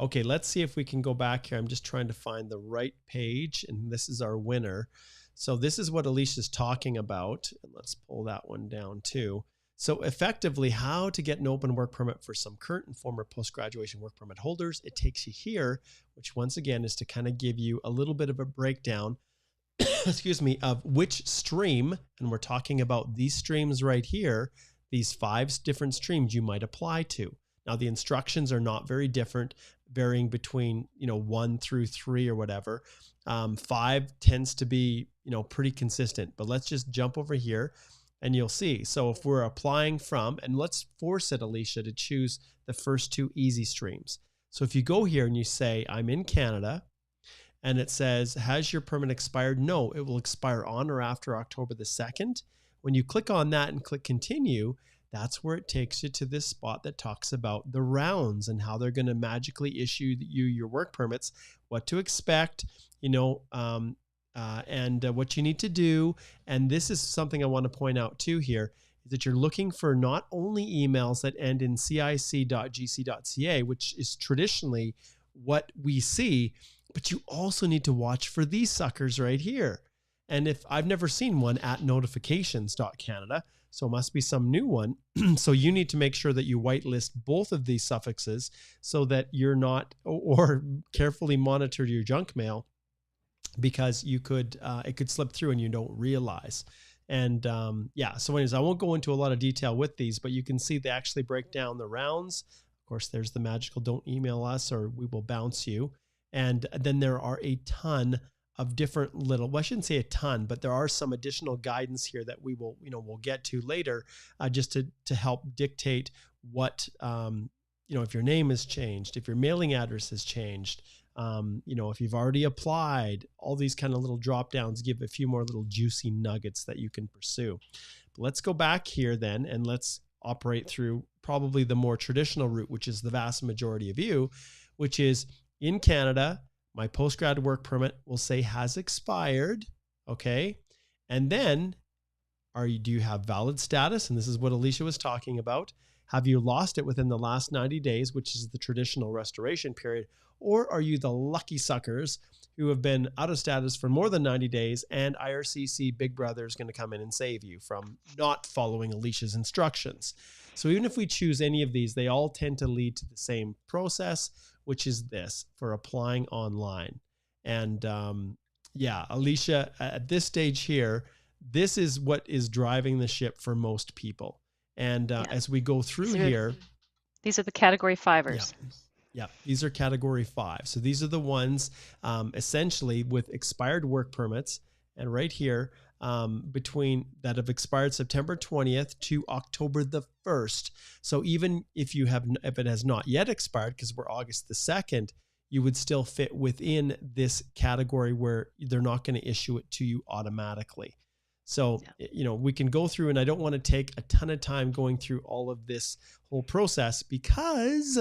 Okay, let's see if we can go back here. I'm just trying to find the right page, and this is our winner. So this is what Alicia's talking about. And let's pull that one down too. So effectively, how to get an open work permit for some current and former post-graduation work permit holders. It takes you here, which once again is to kind of give you a little bit of a breakdown, excuse me, of which stream, and we're talking about these streams right here, these 5 different streams you might apply to. Now, the instructions are not very different, varying between, 1 through 3 or whatever. 5 tends to be, pretty consistent, but let's just jump over here and you'll see. So if we're applying from, and let's force it, Alicia, to choose the first 2 easy streams. So if you go here and you say, I'm in Canada, and it says, has your permit expired? No, it will expire on or after October the 2nd. When you click on that and click continue, that's where it takes you to this spot that talks about the rounds and how they're going to magically issue you your work permits, what to expect, and what you need to do. And this is something I want to point out too here, is that you're looking for not only emails that end in cic.gc.ca, which is traditionally what we see, but you also need to watch for these suckers right here. And if I've never seen one at notifications.canada, so it must be some new one. So you need to make sure that you whitelist both of these suffixes so that you're not, or carefully monitor your junk mail, because you could, it could slip through and you don't realize. And yeah, so anyways, I won't go into a lot of detail with these, but you can see they actually break down the rounds. Of course, there's the magical don't email us or we will bounce you. And then there are a ton of different little, well, I shouldn't say a ton, but there are some additional guidance here that we will, we'll get to later, just to help dictate what, if your name has changed, if your mailing address has changed, if you've already applied, all these kind of little drop downs give a few more little juicy nuggets that you can pursue. But let's go back here then, and let's operate through probably the more traditional route, which is the vast majority of you, which is in Canada, my postgrad work permit will say has expired. Okay. And then do you have valid status? And this is what Alicia was talking about. Have you lost it within the last 90 days, which is the traditional restoration period? Or are you the lucky suckers who have been out of status for more than 90 days and IRCC Big Brother is going to come in and save you from not following Alicia's instructions? So even if we choose any of these, they all tend to lead to the same process, which is this for applying online. And Alicia, at this stage here, this is what is driving the ship for most people. And as we go through here, these are the category 5ers. Yeah, these are category 5. So these are the ones essentially with expired work permits. And right here, between that have expired September 20th to October the 1st. So even if it has not yet expired, because we're August the 2nd, you would still fit within this category where they're not going to issue it to you automatically. So, we can go through, and I don't want to take a ton of time going through all of this whole process because,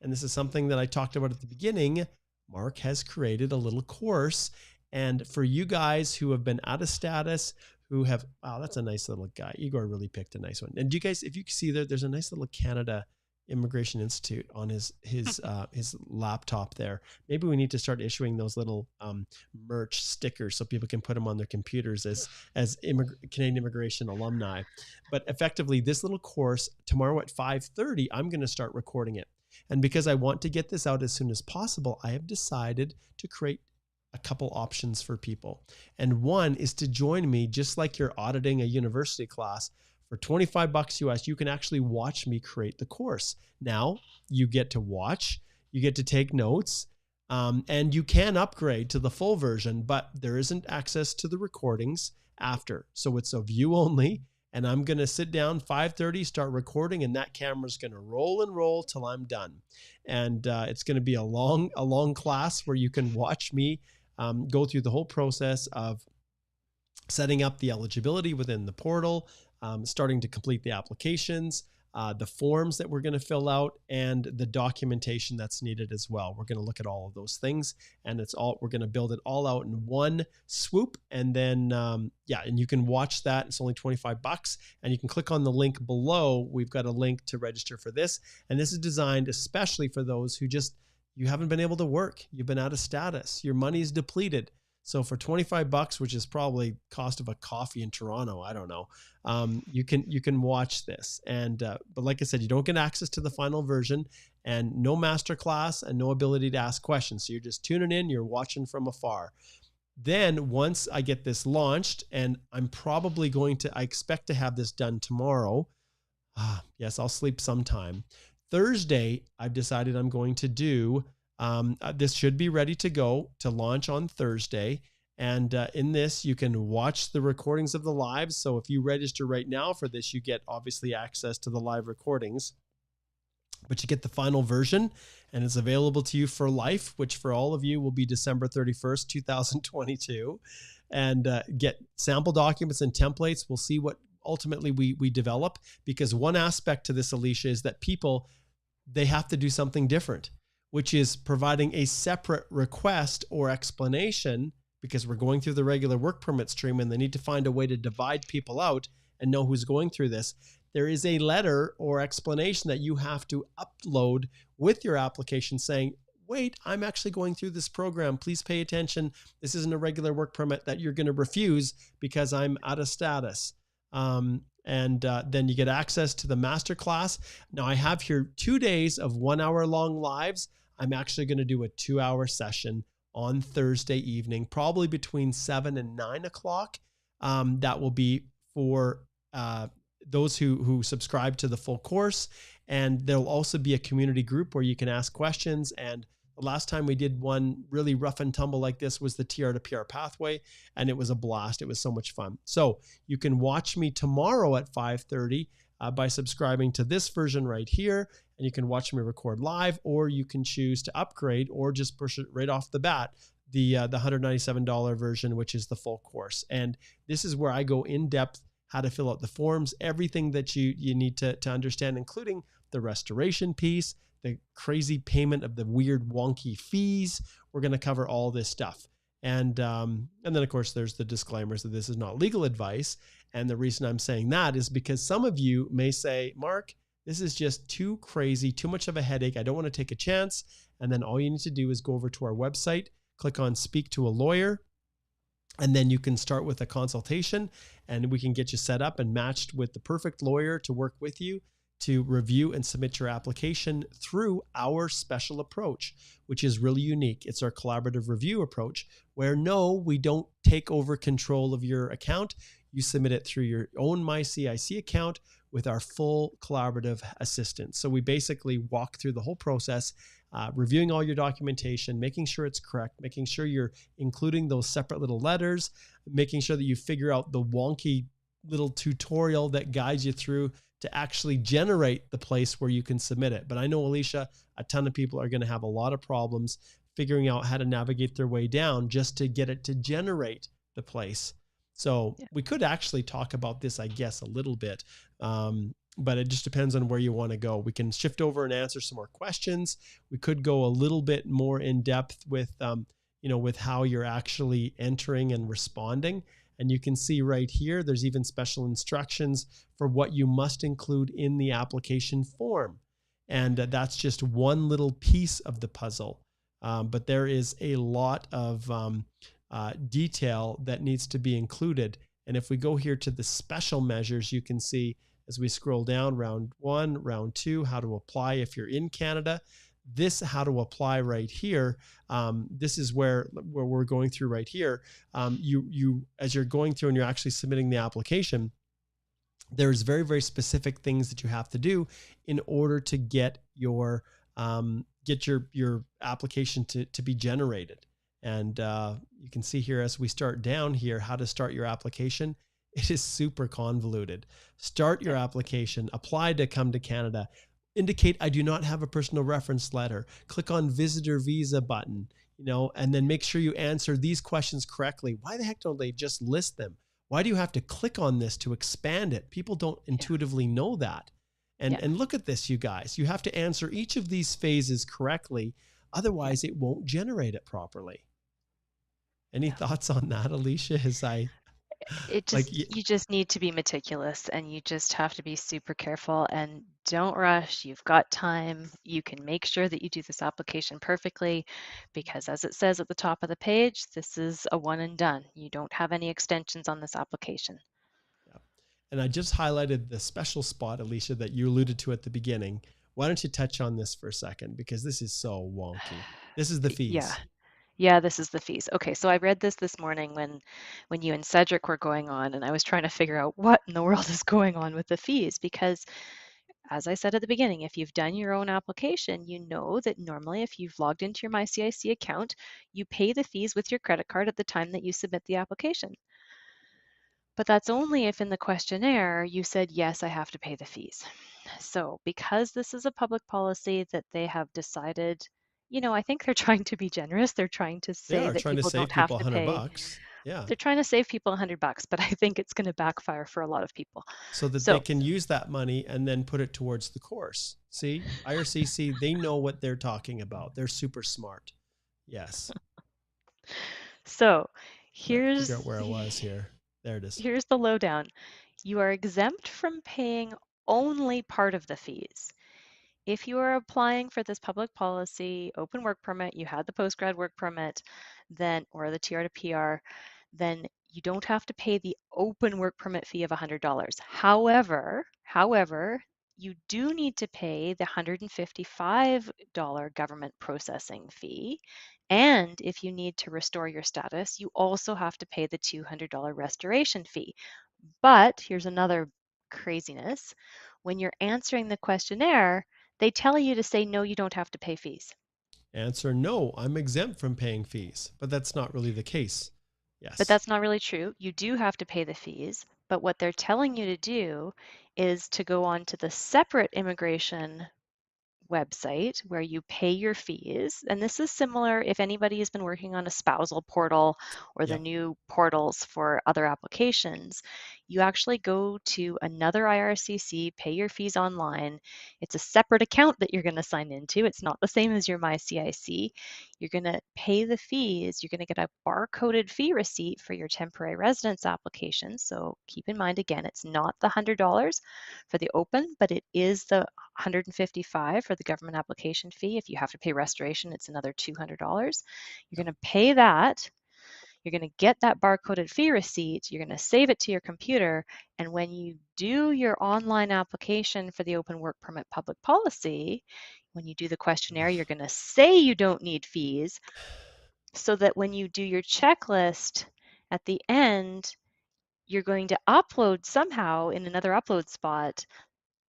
and this is something that I talked about at the beginning, Mark has created a little course. And for you guys who have been out of status, who have, wow, that's a nice little guy. Igor really picked a nice one. And do you guys, if you can see there's a nice little Canada Immigration Institute on his laptop there. Maybe we need to start issuing those little merch stickers so people can put them on their computers as Canadian immigration alumni. But effectively, this little course tomorrow at 5:30, I'm going to start recording it. And because I want to get this out as soon as possible, I have decided to create a couple options for people. And one is to join me, just like you're auditing a university class. For $25 US, you can actually watch me create the course. Now you get to watch, you get to take notes, and you can upgrade to the full version, but there isn't access to the recordings after. So it's a view only. And I'm going to sit down 5:30, start recording, and that camera's going to roll and roll till I'm done. And it's going to be a long class where you can watch me go through the whole process of setting up the eligibility within the portal, starting to complete the applications, the forms that we're going to fill out, and the documentation that's needed as well. We're going to look at all of those things, and we're going to build it all out in one swoop. And then, and you can watch that. It's only $25, and you can click on the link below. We've got a link to register for this. And this is designed especially for those who you haven't been able to work. You've been out of status. Your money's depleted. So for $25, which is probably cost of a coffee in Toronto, I don't know, you can watch this. And but like I said, you don't get access to the final version, and no masterclass and no ability to ask questions. So you're just tuning in, you're watching from afar. Then once I get this launched, and I expect to have this done tomorrow. Yes, I'll sleep sometime. Thursday, I've decided I'm going to do. This should be ready to go to launch on Thursday. And in this, you can watch the recordings of the lives. So if you register right now for this, you get obviously access to the live recordings, but you get the final version, and it's available to you for life, which for all of you will be December 31st, 2022, and get sample documents and templates. We'll see what ultimately we develop, because one aspect to this, Alicia, is that people, they have to do something different, which is providing a separate request or explanation, because we're going through the regular work permit stream and they need to find a way to divide people out and know who's going through this. There is a letter or explanation that you have to upload with your application saying, wait, I'm actually going through this program. Please pay attention. This isn't a regular work permit that you're going to refuse because I'm out of status. And then you get access to the masterclass. Now I have here 2 days of 1 hour long lives. I'm actually going to do a 2-hour session on Thursday evening, probably between 7 and 9 o'clock. That will be for those who subscribe to the full course. And there'll also be a community group where you can ask questions. And the last time we did one really rough and tumble like this was the TR to PR pathway, and it was a blast. It was so much fun. So you can watch me tomorrow at 5:30 by subscribing to this version right here, and you can watch me record live, or you can choose to upgrade or just push it right off the bat, the $197 version, which is the full course. And this is where I go in depth, how to fill out the forms, everything that you need to understand, including the restoration piece, the crazy payment of the weird wonky fees. We're going to cover all this stuff. And then of course there's the disclaimers that this is not legal advice. And the reason I'm saying that is because some of you may say, Mark, this is just too crazy, too much of a headache. I don't want to take a chance. And then all you need to do is go over to our website, click on Speak to a Lawyer, and then you can start with a consultation, and we can get you set up and matched with the perfect lawyer to work with you to review and submit your application through our special approach, which is really unique. It's our collaborative review approach, where no, we don't take over control of your account. You submit it through your own MyCIC account with our full collaborative assistance. So we basically walk through the whole process, reviewing all your documentation, making sure it's correct, making sure you're including those separate little letters, making sure that you figure out the wonky little tutorial that guides you through to actually generate the place where you can submit it. But I know, Alicia, a ton of people are going to have a lot of problems figuring out how to navigate their way down just to get it to generate the place. So we could actually talk about this, I guess, a little bit, but it just depends on where you want to go. We can shift over and answer some more questions. We could go a little bit more in depth with, with how you're actually entering and responding. And you can see right here, there's even special instructions for what you must include in the application form. And that's just one little piece of the puzzle. But there is a lot of detail that needs to be included. And if we go here to the special measures, you can see as we scroll down, round 1, round 2, how to apply if you're in Canada. This how to apply right here. This is where we're going through right here. You as you're going through and you're actually submitting the application, there's very, very specific things that you have to do in order to get your application to be generated. And you can see here as we start down here, how to start your application. It is super convoluted. Start your application, apply to come to Canada. Indicate I do not have a personal reference letter. Click on visitor visa button, and then make sure you answer these questions correctly. Why the heck don't they just list them? Why do you have to click on this to expand it? People don't intuitively know that. And look at this, you guys. You have to answer each of these phases correctly. Otherwise, it won't generate it properly. Any thoughts on that, Alicia? You just need to be meticulous, and you just have to be super careful, and don't rush. You've got time. You can make sure that you do this application perfectly, because as it says at the top of the page, this is a one and done. You don't have any extensions on this application. Yeah. And I just highlighted the special spot, Alicia, that you alluded to at the beginning. Why don't you touch on this for a second? Because this is so wonky. This is the fees. Yeah, this is the fees. Okay, so I read this morning when you and Cedric were going on, and I was trying to figure out what in the world is going on with the fees, because as I said at the beginning, if you've done your own application, you know that normally if you've logged into your MyCIC account, you pay the fees with your credit card at the time that you submit the application. But that's only if in the questionnaire you said, yes, I have to pay the fees. So because this is a public policy that they have decided, I think they're trying to be generous. They're trying to say that people don't have to pay. $100. Yeah. They're trying to save people $100, but I think it's going to backfire for a lot of people. So that they can use that money and then put it towards the course. See, IRCC, they know what they're talking about. They're super smart. Yes. So here's figure out where I was here. There it is. Here's the lowdown. You are exempt from paying only part of the fees. If you are applying for this public policy, open work permit, you had the postgrad work permit, or the TR to PR, then you don't have to pay the open work permit fee of $100. However, you do need to pay the $155 government processing fee. And if you need to restore your status, you also have to pay the $200 restoration fee. But here's another craziness. When you're answering the questionnaire, they tell you to say, no, you don't have to pay fees. Answer, no, I'm exempt from paying fees. But that's not really the case. Yes. But that's not really true. You do have to pay the fees. But what they're telling you to do is to go on to the separate immigration website where you pay your fees. And this is similar if anybody has been working on a spousal portal or the Yep. new portals for other applications. You actually go to another IRCC, pay your fees online. It's a separate account that you're going to sign into. It's not the same as your MyCIC. You're going to pay the fees. You're going to get a barcoded fee receipt for your temporary residence application. So keep in mind, again, it's not the $100 for the open, but it is the $155 for the government application fee. If you have to pay restoration, it's another $200. You're going to pay that. You're going to get that barcoded fee receipt. You're going to save it to your computer. And when you do your online application for the open work permit public policy, when you do the questionnaire, you're going to say you don't need fees so that when you do your checklist at the end, you're going to upload somehow in another upload spot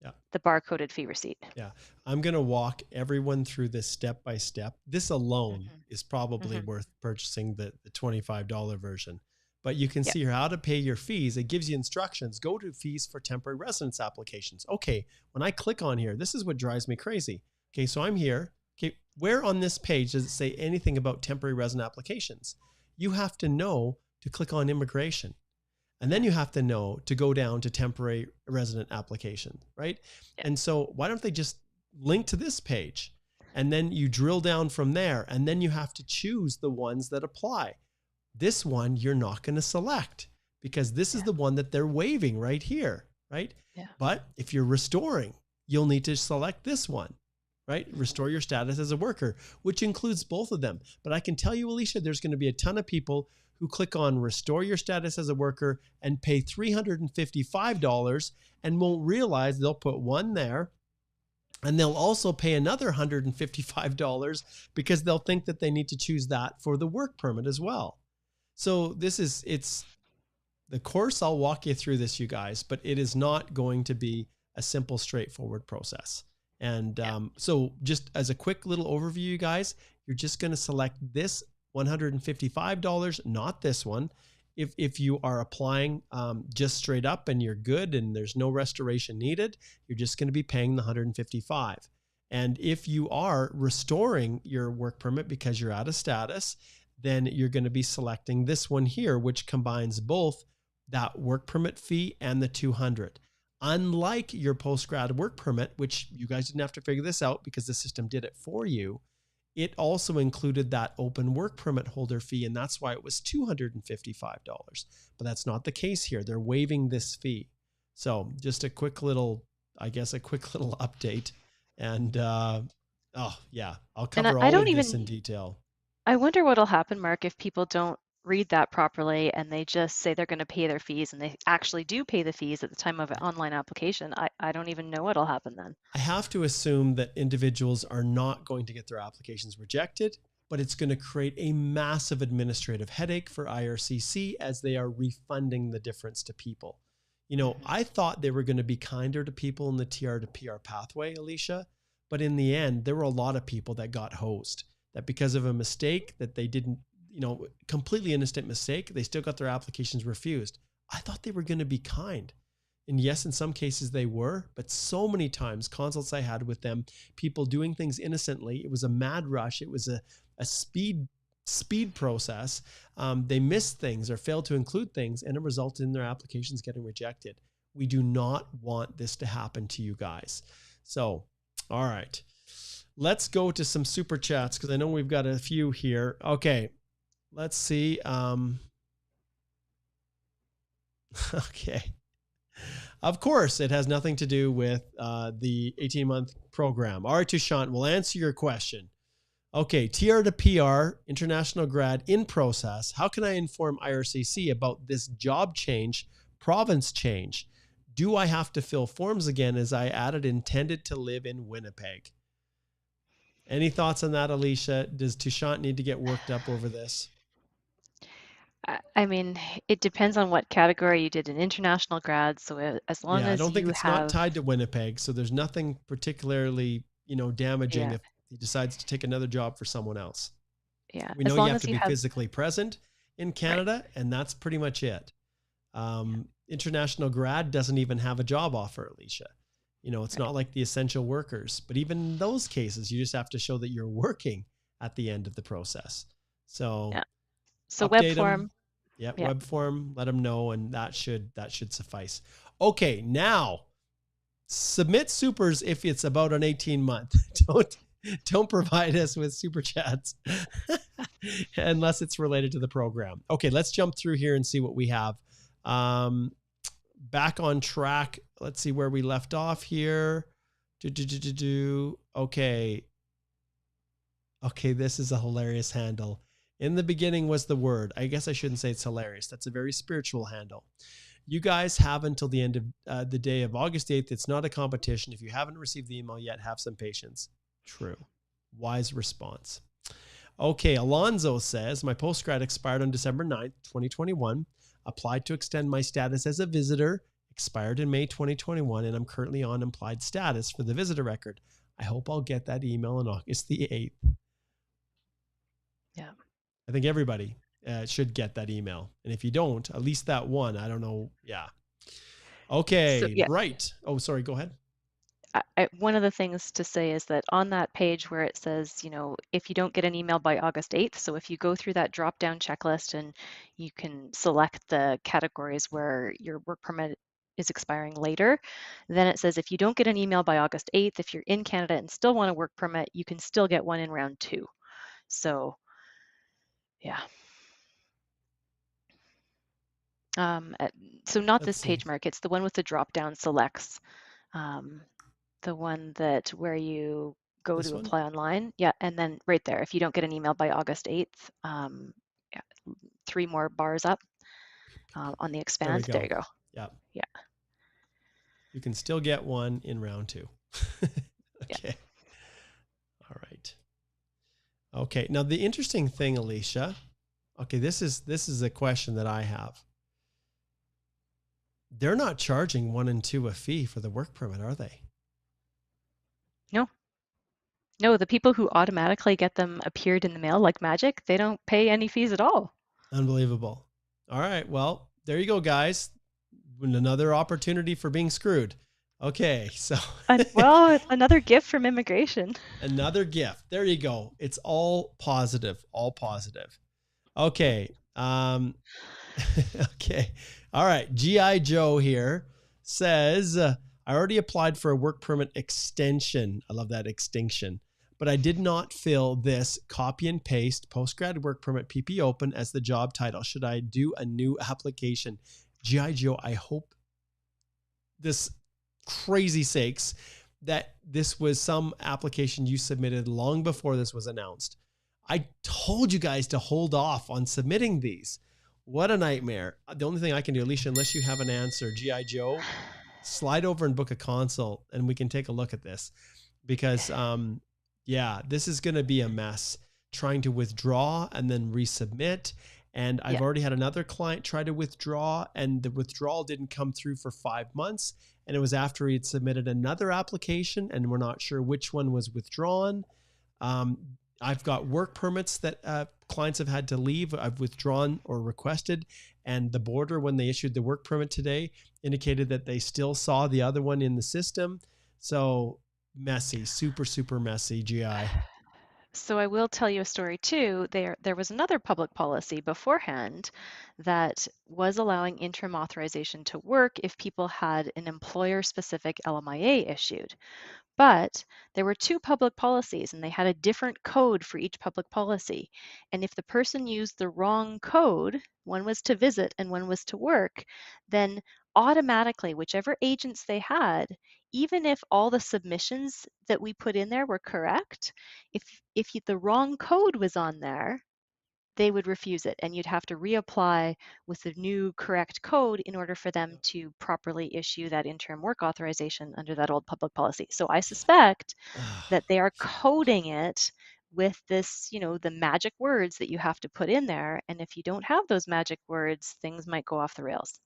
Yeah. the barcoded fee receipt. Yeah. I'm going to walk everyone through this step by step. This alone Mm-hmm. is probably Mm-hmm. worth purchasing the $25 version. But you can Yep. see here how to pay your fees. It gives you instructions. Go to fees for temporary residence applications. Okay. When I click on here, this is what drives me crazy. Okay. So I'm here. Okay. Where on this page does it say anything about temporary resident applications? You have to know to click on immigration. And then you have to know to go down to temporary resident application, right? Yeah. And so why don't they just link to this page? And then you drill down from there, and then you have to choose the ones that apply. This one you're not going to select because this is the one that they're waiving right here, right? Yeah. But if you're restoring, you'll need to select this one, right? Restore your status as a worker, which includes both of them. But I can tell you, Alicia, there's going to be a ton of people who click on restore your status as a worker and pay $355 and won't realize they'll put one there. And they'll also pay another $155 because they'll think that they need to choose that for the work permit as well. So it's the course. I'll walk you through this, you guys, but it is not going to be a simple, straightforward process. And so just as a quick little overview, you guys, you're just going to select this $155, not this one. If you are applying just straight up and you're good and there's no restoration needed, you're just going to be paying the $155. And if you are restoring your work permit because you're out of status, then you're going to be selecting this one here, which combines both that work permit fee and the $200. Unlike your post-grad work permit, which you guys didn't have to figure this out because the system did it for you, it also included that open work permit holder fee, and that's why it was $255. But that's not the case here. They're waiving this fee. So just a quick little, update. And I'll cover I all don't of this even, in detail. I wonder what'll happen, Mark, if people don't read that properly and they just say they're going to pay their fees and they actually do pay the fees at the time of an online application. I don't even know what'll happen then. I have to assume that individuals are not going to get their applications rejected, but it's going to create a massive administrative headache for IRCC as they are refunding the difference to people. You know, I thought they were going to be kinder to people in the TR to PR pathway, Alicia, but in the end, there were a lot of people that got hosed, that because of a mistake that they didn't, completely innocent mistake, they still got their applications refused. I thought they were going to be kind. And yes, in some cases they were, but so many times consults I had with them, people doing things innocently. It was a mad rush. It was a speed process. They missed things or failed to include things, and it resulted in their applications getting rejected. We do not want this to happen to you guys. So, all right, let's go to some super chats because I know we've got a few here. Okay, let's see. Okay. Of course, it has nothing to do with the 18-month program. All right, Tushant, we'll answer your question. Okay, TR to PR, international grad in process. How can I inform IRCC about this job change, province change? Do I have to fill forms again as I added intended to live in Winnipeg? Any thoughts on that, Alicia? Does Tushant need to get worked up over this? I mean, it depends on what category you did an international grad. So as long Yeah, I as don't think you it's not have, tied to Winnipeg, so there's nothing particularly, damaging yeah, if he decides to take another job for someone else. yeah, We as know you long have as to you be have, physically present in right, Canada, and that's pretty much it. international grad doesn't even have a job offer, Alicia. You know, it's Right. not like the essential workers, but even in those cases, you just have to show that you're working at the end of the process. So Yeah. So web update them. form. Yeah, Yeah. web form, let them know, and that should suffice. Okay, now submit supers if it's about an 18-month. Don't provide us with super chats unless it's related to the program. Okay, let's jump through here and see what we have. Back on track. Let's see where we left off here. Okay. Okay, this is a hilarious handle. In the beginning was the word. I guess I shouldn't say it's hilarious. That's a very spiritual handle. You guys have until the end of the day of August 8th. It's not a competition. If you haven't received the email yet, have some patience. True. Wise response. Okay, Alonzo says, my postgrad expired on December 9th, 2021. Applied to extend my status as a visitor. Expired in May 2021, and I'm currently on implied status for the visitor record. I hope I'll get that email on August the 8th. Yeah. I think everybody should get that email. And if you don't, at least that one, I don't know. Yeah. Okay. So, yeah. Right. Oh, sorry. Go ahead. One of the things to say is that on that page where it says, you know, if you don't get an email by August 8th, so if you go through that drop-down checklist and you can select the categories where your work permit is expiring later, then it says if you don't get an email by August 8th, if you're in Canada and still want a work permit, you can still get one in round 2. So, yeah. So not this page, Mark. It's the one with the drop-down selects. The one that where you go to apply online. Yeah, and then right there, if you don't get an email by August 8th, yeah, 3 more bars up on the expand. There you go. Yeah. Yeah. You can still get one in round 2. Okay. Yeah. All right. Okay. Now the interesting thing, Alicia, okay, this is a question that I have. They're not charging 1 and 2 a fee for the work permit, are they? No, the people who automatically get them appeared in the mail like magic, they don't pay any fees at all. Unbelievable. All right. Well, there you go, guys. Another opportunity for being screwed. Okay. So, well, another gift from immigration. Another gift. There you go. It's all positive, all positive. Okay. Okay. All right. G.I. Joe here says, I already applied for a work permit extension. I love that, extinction. But I did not fill this copy and paste postgrad work permit PP open as the job title. Should I do a new application? G.I. Joe, I hope this crazy sakes that this was some application you submitted long before this was announced. I told you guys to hold off on submitting these. What a nightmare. The only thing I can do, Alicia, unless you have an answer, G.I. Joe, slide over and book a consult and we can take a look at this because, yeah, this is going to be a mess trying to withdraw and then resubmit. And I've already had another client try to withdraw and the withdrawal didn't come through for 5 months. And it was after he had submitted another application and we're not sure which one was withdrawn. I've got work permits that clients have had to leave. I've withdrawn or requested. And the border, when they issued the work permit today, indicated that they still saw the other one in the system. So messy, super, super messy, GI. So I will tell you a story too. There was another public policy beforehand that was allowing interim authorization to work if people had an employer-specific LMIA issued. But there were 2 public policies and they had a different code for each public policy. And if the person used the wrong code, one was to visit and one was to work, then automatically, whichever agents they had, even if all the submissions that we put in there were correct, if the wrong code was on there, they would refuse it and you'd have to reapply with the new correct code in order for them to properly issue that interim work authorization under that old public policy. So I suspect that they are coding it with this, you know, the magic words that you have to put in there. And if you don't have those magic words, things might go off the rails.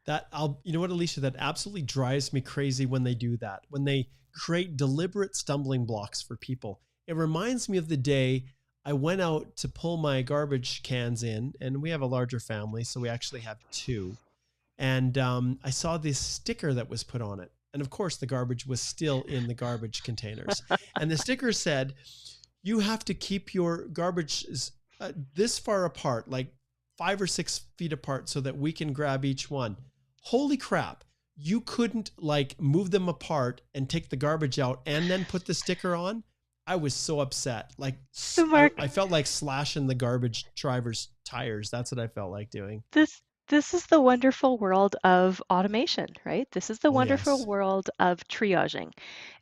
You know what, Alicia, that absolutely drives me crazy when they do that, when they create deliberate stumbling blocks for people. It reminds me of the day I went out to pull my garbage cans in, and we have a larger family, so we actually have 2. And I saw this sticker that was put on it. And of course, the garbage was still in the garbage containers. And the sticker said, you have to keep your garbage this far apart, like 5 or 6 feet apart, so that we can grab each one. Holy crap. You couldn't like move them apart and take the garbage out and then put the sticker on. I was so upset. Like So Mark, I felt like slashing the garbage driver's tires. That's what I felt like doing. this is the wonderful world of automation, right? This is the Oh, wonderful yes. world of triaging.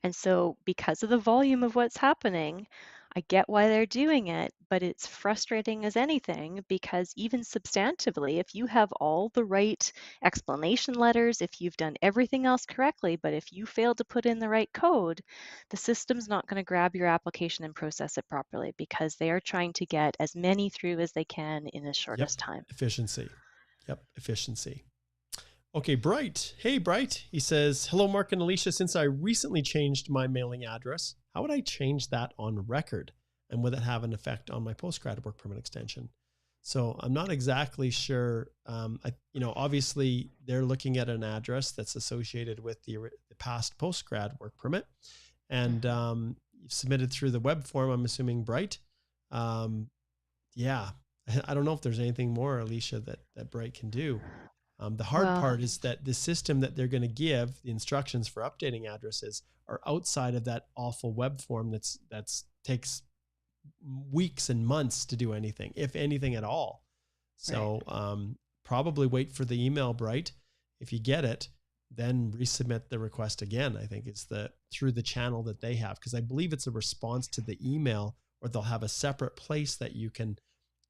And so because of the volume of what's happening, I get why they're doing it, but it's frustrating as anything because even substantively, if you have all the right explanation letters, if you've done everything else correctly, but if you fail to put in the right code, the system's not going to grab your application and process it properly because they are trying to get as many through as they can in the Yep. shortest time. Efficiency. Yep. Efficiency. Okay, Bright. Hey, Bright. He says, hello, Mark and Alicia. Since I recently changed my mailing address, how would I change that on record? And would it have an effect on my postgrad work permit extension? So I'm not exactly sure. Obviously they're looking at an address that's associated with the past postgrad work permit, and you've submitted through the web form. I'm assuming, Bright. Yeah, I don't know if there's anything more, Alicia, that Bright can do. The hard Well, part is that the system that they're going to give, the instructions for updating addresses, are outside of that awful web form that's takes weeks and months to do anything, if anything at all. So probably wait for the email, Bright. If you get it, then resubmit the request again. I think it's through the channel that they have, because I believe it's a response to the email, or they'll have a separate place that you can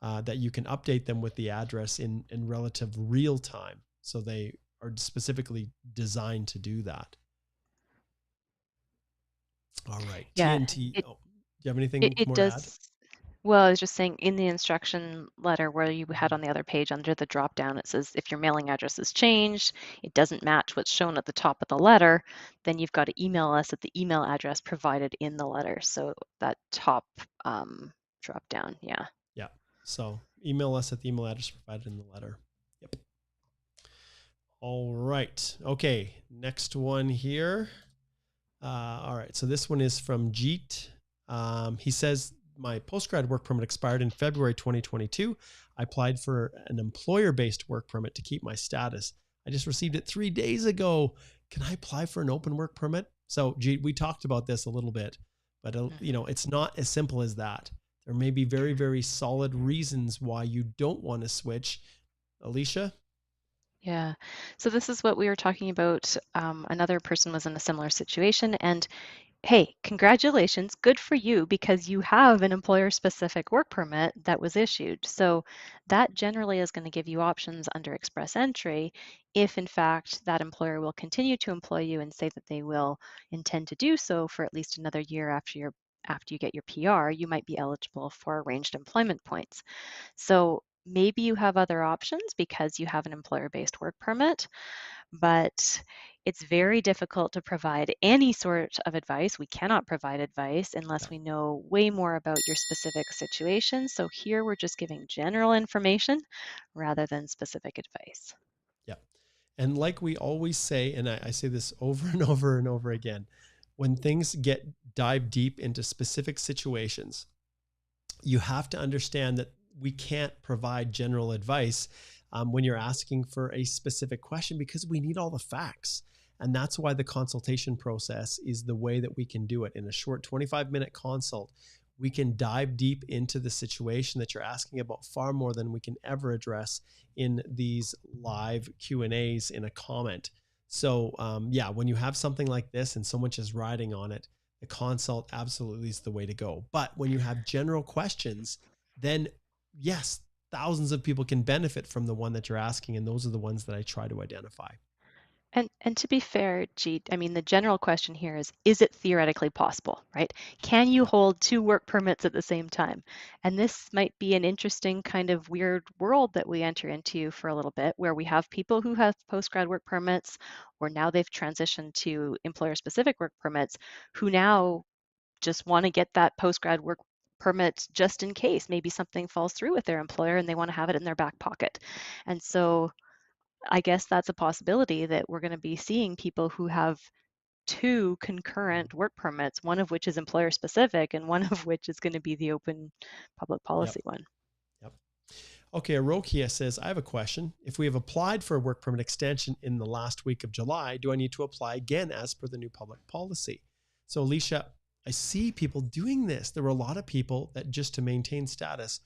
update them with the address in relative real time. So they are specifically designed to do that. All right. yeah, TNT. it Oh, do you have anything it more to add? does. Well, I was just saying in the instruction letter where you had on the other page under the drop down, it says if your mailing address has changed, it doesn't match what's shown at the top of the letter, then you've got to email us at the email address provided in the letter. So that top drop down, yeah. Yeah. So email us at the email address provided in the letter. Yep. All right. Okay. Next one here. All right. So this one is from Jeet. He says, my postgrad work permit expired in February 2022. I applied for an employer-based work permit to keep my status. I just received it 3 days ago. Can I apply for an open work permit? So Jeet, we talked about this a little bit, but it's not as simple as that. There may be very, very solid reasons why you don't want to switch. Alicia? Yeah. So this is what we were talking about. Another person was in a similar situation, and hey, congratulations, good for you because you have an employer-specific work permit that was issued. So that generally is going to give you options under express entry if in fact that employer will continue to employ you and say that they will intend to do so for at least another year after you get your PR, you might be eligible for arranged employment points. So maybe you have other options because you have an employer-based work permit, but it's very difficult to provide any sort of advice. We cannot provide advice unless we know way more about your specific situation. So here we're just giving general information rather than specific advice. Yeah. And like we always say, and I say this over and over and over again, when things dive deep into specific situations, you have to understand that we can't provide general advice when you're asking for a specific question, because we need all the facts. And that's why the consultation process is the way that we can do it. In a short 25-minute consult, we can dive deep into the situation that you're asking about far more than we can ever address in these live Q&As in a comment. So when you have something like this and so much is riding on it, the consult absolutely is the way to go. But when you have general questions, then yes, thousands of people can benefit from the one that you're asking. And those are the ones that I try to identify. And to be fair, Jeet, I mean, the general question here is it theoretically possible, right? Can you hold two work permits at the same time? And this might be an interesting kind of weird world that we enter into for a little bit, where we have people who have postgrad work permits, or now they've transitioned to employer-specific work permits, who now just want to get that postgrad work permit just in case maybe something falls through with their employer and they want to have it in their back pocket. And so I guess that's a possibility that we're going to be seeing people who have two concurrent work permits, one of which is employer specific and one of which is going to be the open public Yep. policy one. Yep. Okay, Arokia says, I have a question. If we have applied for a work permit extension in the last week of July, do I need to apply again as per the new public policy? So Alicia, I see people doing this. There were a lot of people that just to maintain status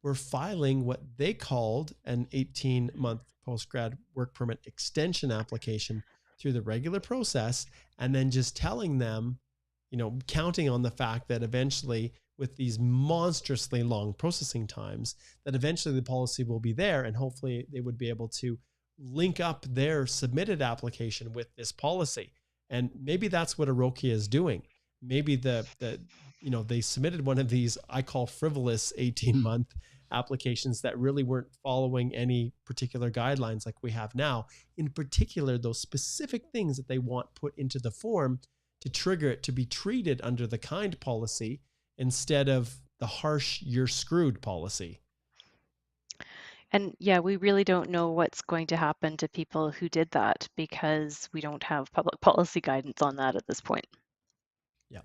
were filing what they called an 18-month post-grad work permit extension application through the regular process, and then just telling them, counting on the fact that eventually with these monstrously long processing times, that eventually the policy will be there and hopefully they would be able to link up their submitted application with this policy. And maybe that's what Arokia is doing. Maybe they submitted one of these, I call frivolous 18-month applications that really weren't following any particular guidelines like we have now. In particular, those specific things that they want put into the form to trigger it to be treated under the kind policy instead of the harsh "you're screwed" policy. And yeah, we really don't know what's going to happen to people who did that because we don't have public policy guidance on that at this point. Yeah.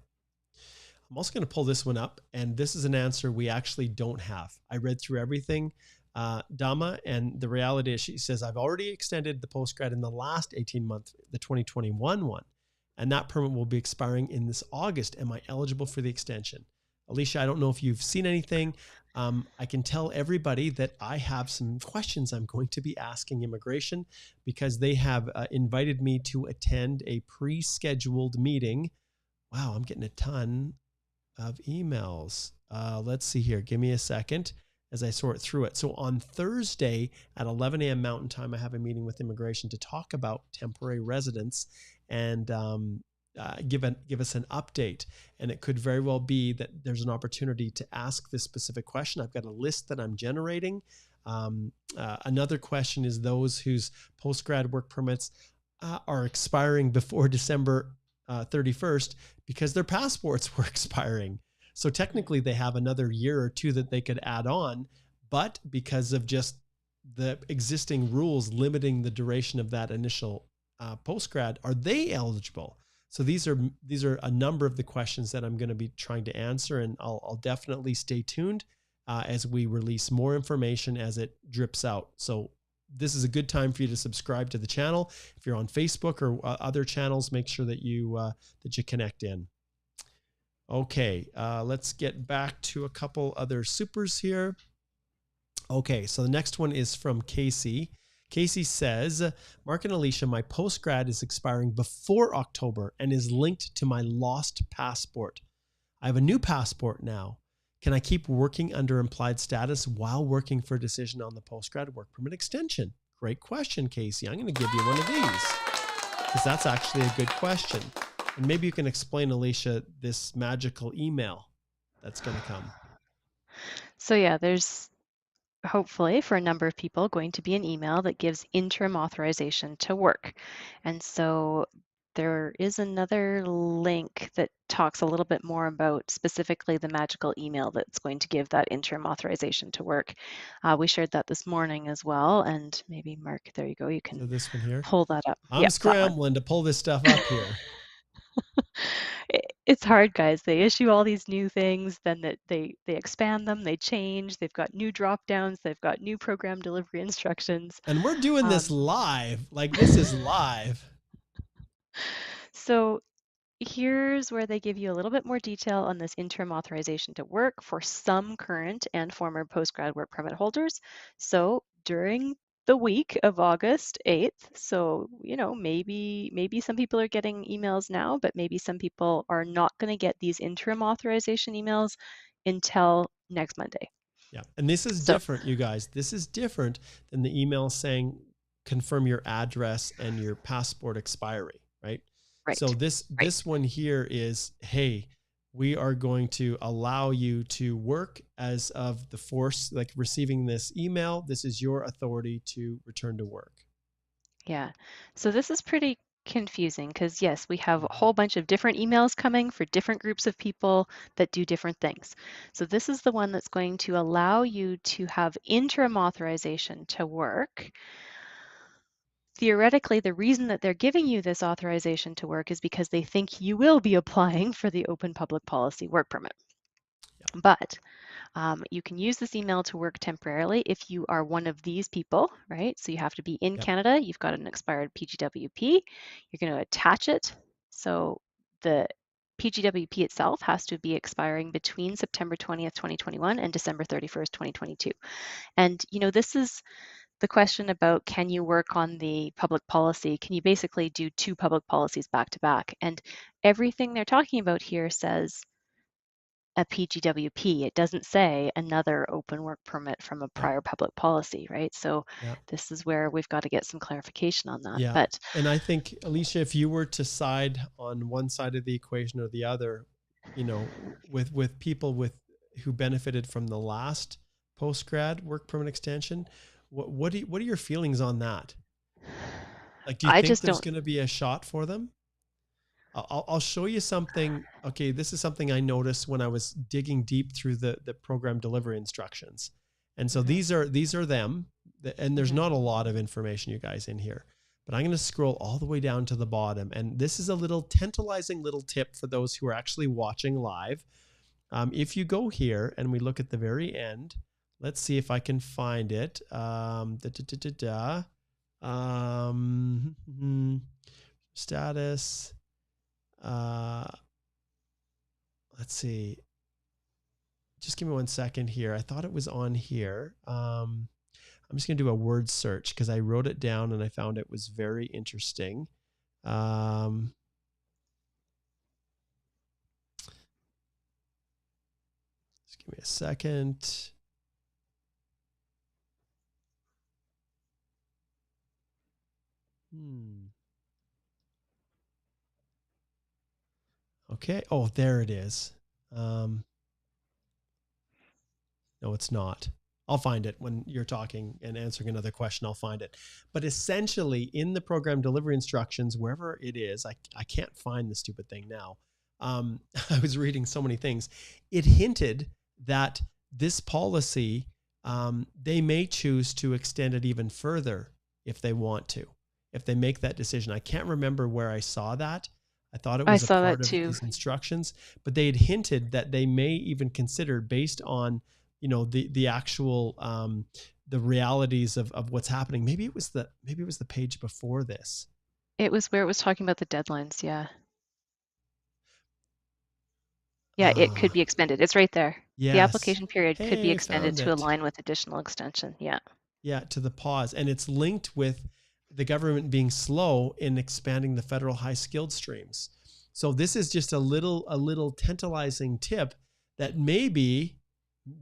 I'm also going to pull this one up, and this is an answer we actually don't have. I read through everything, Dama, and the reality is she says, I've already extended the postgrad in the last 18 months, the 2021 one, and that permit will be expiring in this August. Am I eligible for the extension? Alicia, I don't know if you've seen anything. I can tell everybody that I have some questions I'm going to be asking immigration because they have invited me to attend a pre-scheduled meeting. Wow, I'm getting a ton of emails. Let's see here. Give me a second as I sort through it. So on Thursday at 11 a.m. Mountain Time, I have a meeting with immigration to talk about temporary residence and give us an update. And it could very well be that there's an opportunity to ask this specific question. I've got a list that I'm generating. Another question is those whose postgrad work permits are expiring before December 31st because their passports were expiring. So technically they have another year or two that they could add on, but because of just the existing rules limiting the duration of that initial postgrad, are they eligible? So these are a number of the questions that I'm going to be trying to answer, and I'll definitely stay tuned as we release more information as it drips out. So this is a good time for you to subscribe to the channel. If you're on Facebook or other channels, make sure that you connect in. Okay, let's get back to a couple other supers here. Okay, so the next one is from Casey. Casey says, Mark and Alicia, my postgrad is expiring before October and is linked to my lost passport. I have a new passport now. Can I keep working under implied status while working for a decision on the postgrad work permit extension? Great question, Casey. I'm going to give you one of these because that's actually a good question. And maybe you can explain, Alicia, this magical email that's going to come. So yeah, there's hopefully for a number of people going to be an email that gives interim authorization to work. And so there is another link that talks a little bit more about specifically the magical email that's going to give that interim authorization to work. We shared that this morning as well. And maybe Mark, there you go. You can this one here. pull that up. I'm scrambling to pull this stuff up here. It's hard, guys. They issue all these new things, then they expand them, they change, they've got new drop downs, they've got new program delivery instructions. And we're doing this live, like this is live. So here's where they give you a little bit more detail on this interim authorization to work for some current and former postgrad work permit holders. So during the week of August 8th, so maybe some people are getting emails now, but maybe some people are not going to get these interim authorization emails until next Monday. Yeah, and this is different, you guys. This is different than the email saying confirm your address and your passport expiry, right? Right. So this one here is, hey, we are going to allow you to work as of the force, like receiving this email. This is your authority to return to work. Yeah. So this is pretty confusing because yes, we have a whole bunch of different emails coming for different groups of people that do different things. So this is the one that's going to allow you to have interim authorization to work theoretically, the reason that they're giving you this authorization to work is because they think you will be applying for the open public policy work permit. Yeah. But you can use this email to work temporarily if you are one of these people, right? So you have to be in Yeah. Canada, you've got an expired PGWP, you're going to attach it. So the PGWP itself has to be expiring between September 20th, 2021 and December 31st, 2022. And, this is the question about, can you work on the public policy? Can you basically do two public policies back to back? And everything they're talking about here says a PGWP. It doesn't say another open work permit from a Yeah. prior public policy, right? So Yeah. this is where we've got to get some clarification on that. Yeah. But And I think, Alicia, if you were to side on one side of the equation or the other, with people who benefited from the last post-grad work permit extension, what are your feelings on that? Like, do you I think just there's don't. going to be a shot for them? I'll show you something. Okay, this is something I noticed when I was digging deep through the program delivery instructions. And so these are them, and there's not a lot of information, you guys, in here. But I'm going to scroll all the way down to the bottom. And this is a little tantalizing little tip for those who are actually watching live. If you go here and we look at the very end, let's see if I can find it. Status. Let's see. Just give me 1 second here. I thought it was on here. I'm just going to do a word search because I wrote it down and I found it was very interesting. Just give me a second. Okay. Oh, there it is. No, it's not. I'll find it when you're talking and answering another question. I'll find it. But essentially, in the program delivery instructions, wherever it is, I can't find the stupid thing now. I was reading so many things. It hinted that this policy, they may choose to extend it even further if they want to, if they make that decision. I can't remember where I saw that. I thought it was a part of these instructions, but they had hinted that they may even consider, based on the actual the realities of what's happening. Maybe it was the page before this. It was where it was talking about the deadlines. Yeah. Yeah, it could be extended. It's right there. Yes. The application period could be Hey, extended to align with additional extension. Yeah. Yeah, to the pause. And it's linked with the government being slow in expanding the federal high skilled streams. So this is just a little tantalizing tip that maybe,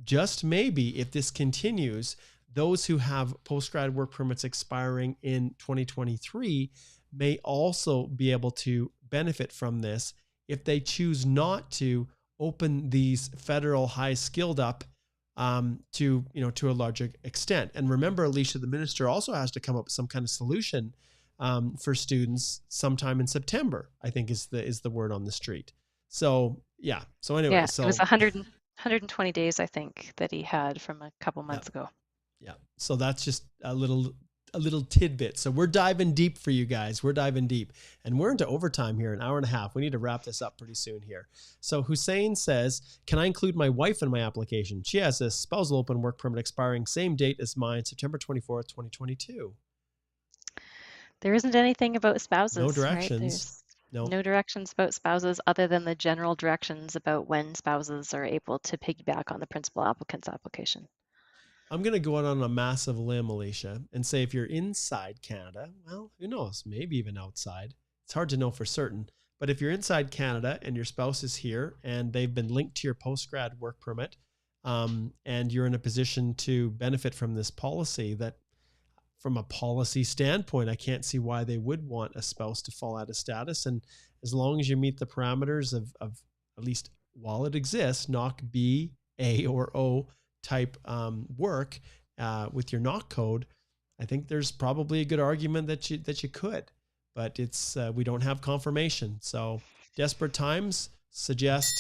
just maybe, if this continues, those who have post-grad work permits expiring in 2023 may also be able to benefit from this if they choose not to open these federal high skilled up to a larger extent. And remember, Alicia, the minister also has to come up with some kind of solution for students sometime in September, I think is the word on the street. So yeah. So anyway, yeah, it was 120 days, I think, that he had from a couple months ago. Yeah. So that's just a little tidbit. So we're diving deep for you guys. We're diving deep, and we're into overtime here, an hour and a half. We need to wrap this up pretty soon here. So Hussein says, can I include my wife in my application? She has a spousal open work permit expiring same date as mine, September 24th, 2022. There isn't anything about spouses. No directions. Right? No directions about spouses other than the general directions about when spouses are able to piggyback on the principal applicant's application. I'm going to go out on a massive limb, Alicia, and say if you're inside Canada, well, who knows, maybe even outside. It's hard to know for certain. But if you're inside Canada and your spouse is here and they've been linked to your post-grad work permit, and you're in a position to benefit from this policy, that from a policy standpoint, I can't see why they would want a spouse to fall out of status. And as long as you meet the parameters of at least while it exists, knock B, A, or O type work with your knock code, I think there's probably a good argument that you could, but it's we don't have confirmation. So desperate times suggest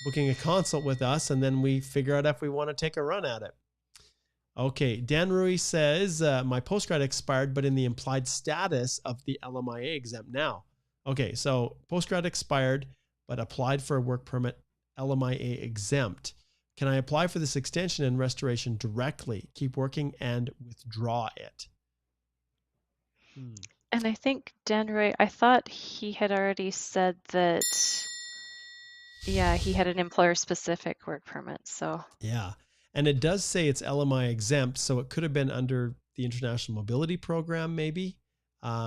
booking a consult with us, and then we figure out if we want to take a run at it. Okay, Dan Rui says, my postgrad expired, but in the implied status of the LMIA exempt now. Okay, so postgrad expired, but applied for a work permit, LMIA exempt. Can I apply for this extension and restoration directly, keep working, and withdraw it? And I think Dan Roy, I thought he had already said that, yeah, he had an employer-specific work permit, so. Yeah. And it does say it's LMI exempt, so it could have been under the International Mobility Program, maybe.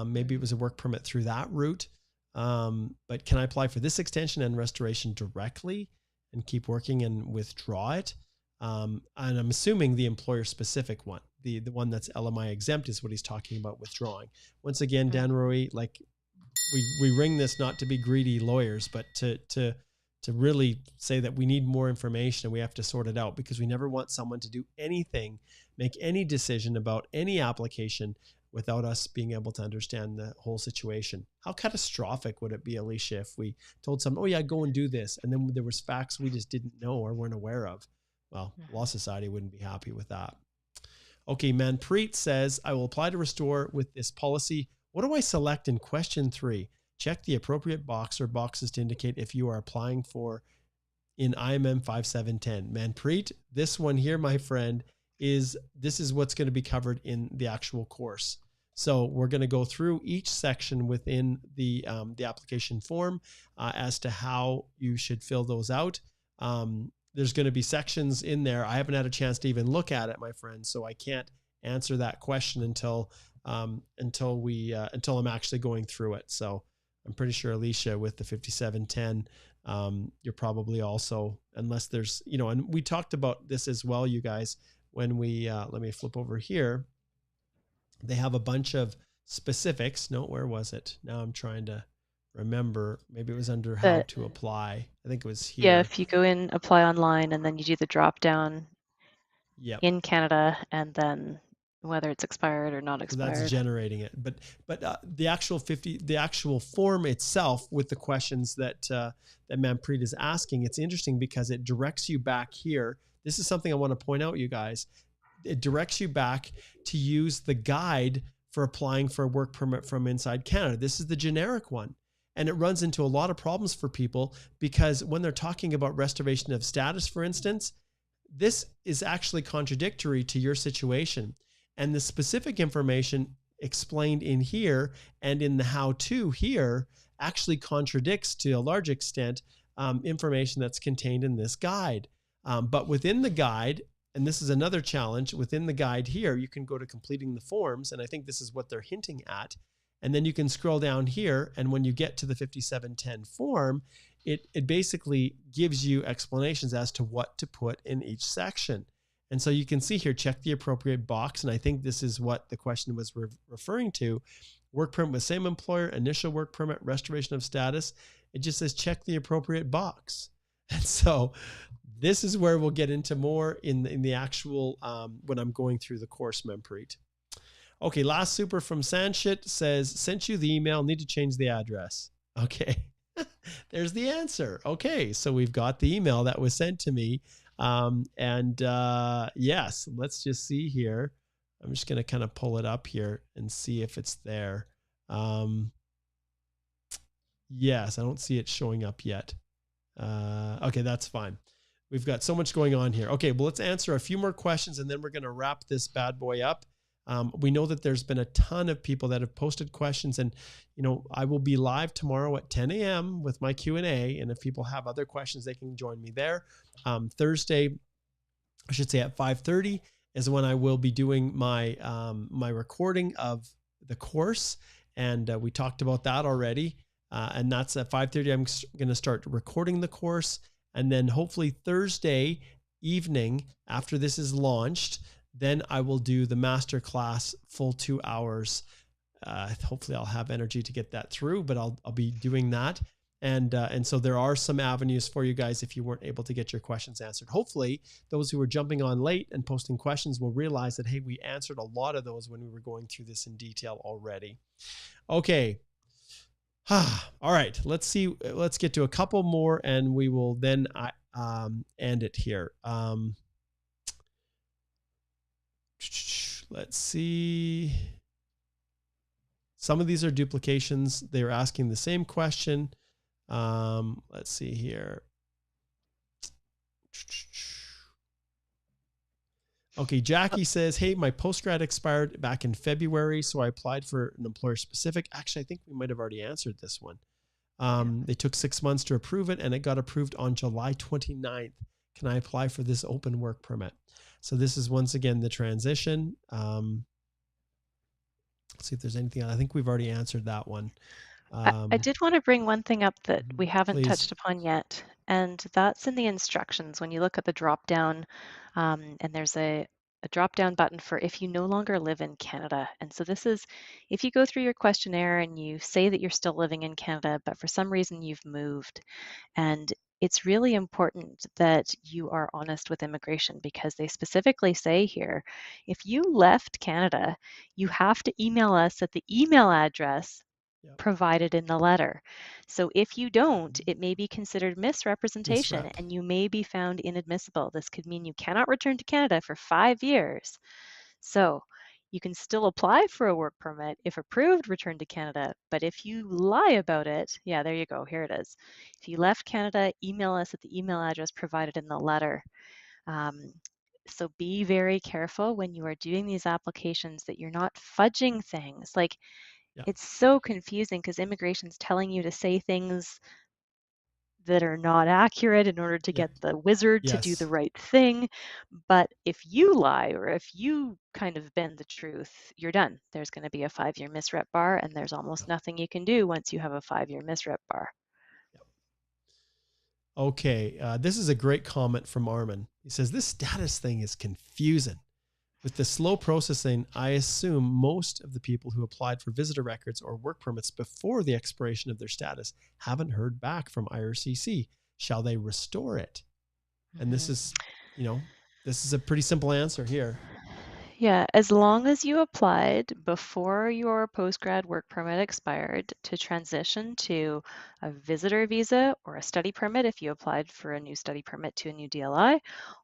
Maybe it was a work permit through that route. But can I apply for this extension and restoration directly and keep working and withdraw it? And I'm assuming the employer-specific one, the one that's LMI exempt, is what he's talking about withdrawing. Once again, Dan Roy, like we ring this not to be greedy lawyers, but to really say that we need more information and we have to sort it out, because we never want someone to do anything, make any decision about any application without us being able to understand the whole situation. How catastrophic would it be, Alicia, if we told someone, oh yeah, go and do this, and then there was facts we just didn't know or weren't aware of? Well, Law Society wouldn't be happy with that. Okay, Manpreet says, I will apply to restore with this policy. What do I select in question 3? Check the appropriate box or boxes to indicate if you are applying for in IMM 5710. Manpreet, this one here, my friend, this is what's going to be covered in the actual course. So we're going to go through each section within the application form as to how you should fill those out. There's going to be sections in there. I haven't had a chance to even look at it, my friend, so I can't answer that question until I'm actually going through it. So I'm pretty sure, Alicia, with the 5710, you're probably also, unless there's, and we talked about this as well, you guys, when we, let me flip over here. They have a bunch of specifics. No, where was it? Now I'm trying to remember. Maybe it was under how to apply. I think it was here. Yeah, if you go in, apply online, and then you do the drop down in Canada, and then whether it's expired or not expired. So that's generating it. But the actual form itself with the questions that Manpreet is asking, it's interesting because it directs you back here. This is something I want to point out, you guys. It directs you back to use the guide for applying for a work permit from inside Canada. This is the generic one. And it runs into a lot of problems for people because when they're talking about restoration of status, for instance, this is actually contradictory to your situation. And the specific information explained in here and in the how-to here actually contradicts to a large extent information that's contained in this guide. But within the guide, and this is another challenge, within the guide here, you can go to completing the forms, and I think this is what they're hinting at. And then you can scroll down here, and when you get to the 5710 form, it basically gives you explanations as to what to put in each section. And so you can see here, check the appropriate box. And I think this is what the question was referring to. Work permit with same employer, initial work permit, restoration of status. It just says check the appropriate box. And so this is where we'll get into more in the actual, when I'm going through the course, Manpreet. Okay, last super from Sanchit says, sent you the email, need to change the address. Okay, there's the answer. Okay, so we've got the email that was sent to me. Yes, let's just see here. I'm just going to kind of pull it up here and see if it's there. Yes, I don't see it showing up yet. Okay, that's fine. We've got so much going on here. Okay, well, let's answer a few more questions and then we're going to wrap this bad boy up. We know that there's been a ton of people that have posted questions, and I will be live tomorrow at 10 a.m. with my Q&A, and if people have other questions, they can join me there. Thursday, I should say at 5:30 is when I will be doing my my recording of the course, and we talked about that already. And that's at 5:30. I'm going to start recording the course, and then hopefully Thursday evening after this is launched, then I will do the masterclass full 2 hours. Hopefully I'll have energy to get that through, but I'll be doing that. And so there are some avenues for you guys if you weren't able to get your questions answered. Hopefully those who are jumping on late and posting questions will realize that, hey, we answered a lot of those when we were going through this in detail already. Okay. All right, let's see. Let's get to a couple more and we will then end it here. let's see. Some of these are duplications. They're asking the same question. Let's see here. Okay, Jackie says, hey, my postgrad expired back in February, so I applied for an employer specific. Actually, I think we might have already answered this one. They took 6 months to approve it, and it got approved on July 29th. Can I apply for this open work permit? So this is once again the transition. Let's see if there's anything else. I think we've already answered that one. I did want to bring one thing up that we haven't please. touched upon yet, and that's in the instructions. When you look at the drop down, and there's a drop down button for if you no longer live in Canada. And so this is if you go through your questionnaire and you say that you're still living in Canada, but for some reason you've moved. And it's really important that you are honest with immigration, because they specifically say here, if you left Canada, you have to email us at the email address provided in the letter. So if you don't, it may be considered misrepresentation and you may be found inadmissible. This could mean you cannot return to Canada for 5 years. So you can still apply for a work permit if approved, return to Canada. But if you lie about it, yeah, there you go. Here it is. If you left Canada, email us at the email address provided in the letter. So be very careful when you are doing these applications that you're not fudging things. Like, it's so confusing because immigration's telling you to say things that are not accurate in order to get the wizard to do the right thing. But if you lie or if you kind of bend the truth, you're done. There's going to be a 5-year misrep bar, and there's almost nothing you can do once you have a 5-year misrep bar. Okay, this is a great comment from Armin. He says, this status thing is confusing. With the slow processing, I assume most of the people who applied for visitor records or work permits before the expiration of their status haven't heard back from IRCC. Shall they restore it? And this is, this is a pretty simple answer here. Yeah, as long as you applied before your postgrad work permit expired to transition to a visitor visa or a study permit if you applied for a new study permit to a new DLI,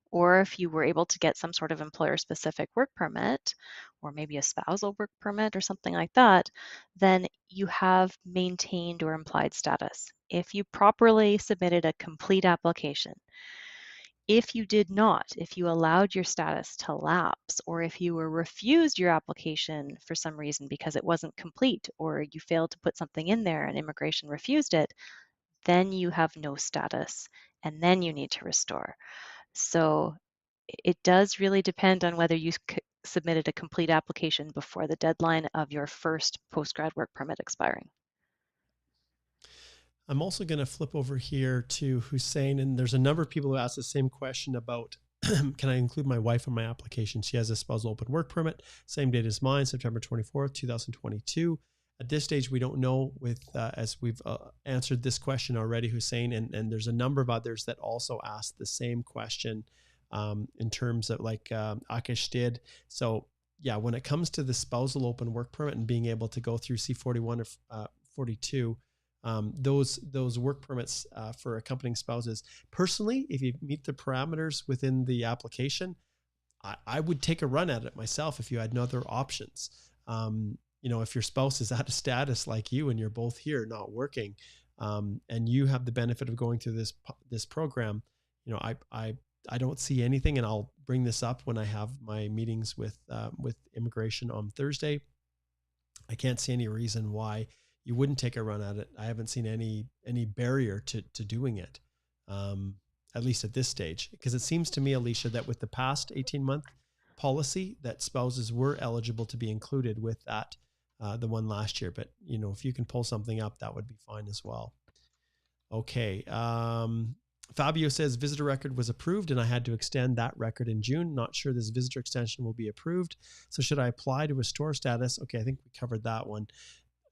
or if you were able to get some sort of employer-specific work permit, or maybe a spousal work permit or something like that, then you have maintained or implied status. If you properly submitted a complete application. If you did not, if you allowed your status to lapse, or if you were refused your application for some reason because it wasn't complete, or you failed to put something in there and immigration refused it, then you have no status, and then you need to restore. So it does really depend on whether you submitted a complete application before the deadline of your first postgrad work permit expiring. I'm also going to flip over here to Hussein, and there's a number of people who asked the same question about, can I include my wife in my application? She has a spousal open work permit, same date as mine, September 24th, 2022. At this stage, we don't know as we've answered this question already, Hussein, and there's a number of others that also asked the same question in terms of like Akish did. So yeah, when it comes to the spousal open work permit and being able to go through C41 or 42, those work permits for accompanying spouses, personally, if you meet the parameters within the application, I would take a run at it myself if you had no other options. If your spouse is out of status like you and you're both here not working, and you have the benefit of going through this program, I don't see anything, and I'll bring this up when I have my meetings with immigration on Thursday. I can't see any reason why you wouldn't take a run at it. I haven't seen any barrier to doing it, at least at this stage, because it seems to me, Alicia, that with the past 18-month policy, that spouses were eligible to be included with that, the one last year. But if you can pull something up, that would be fine as well. Okay. Fabio says visitor record was approved and I had to extend that record in June. Not sure this visitor extension will be approved. So should I apply to restore status? Okay, I think we covered that one.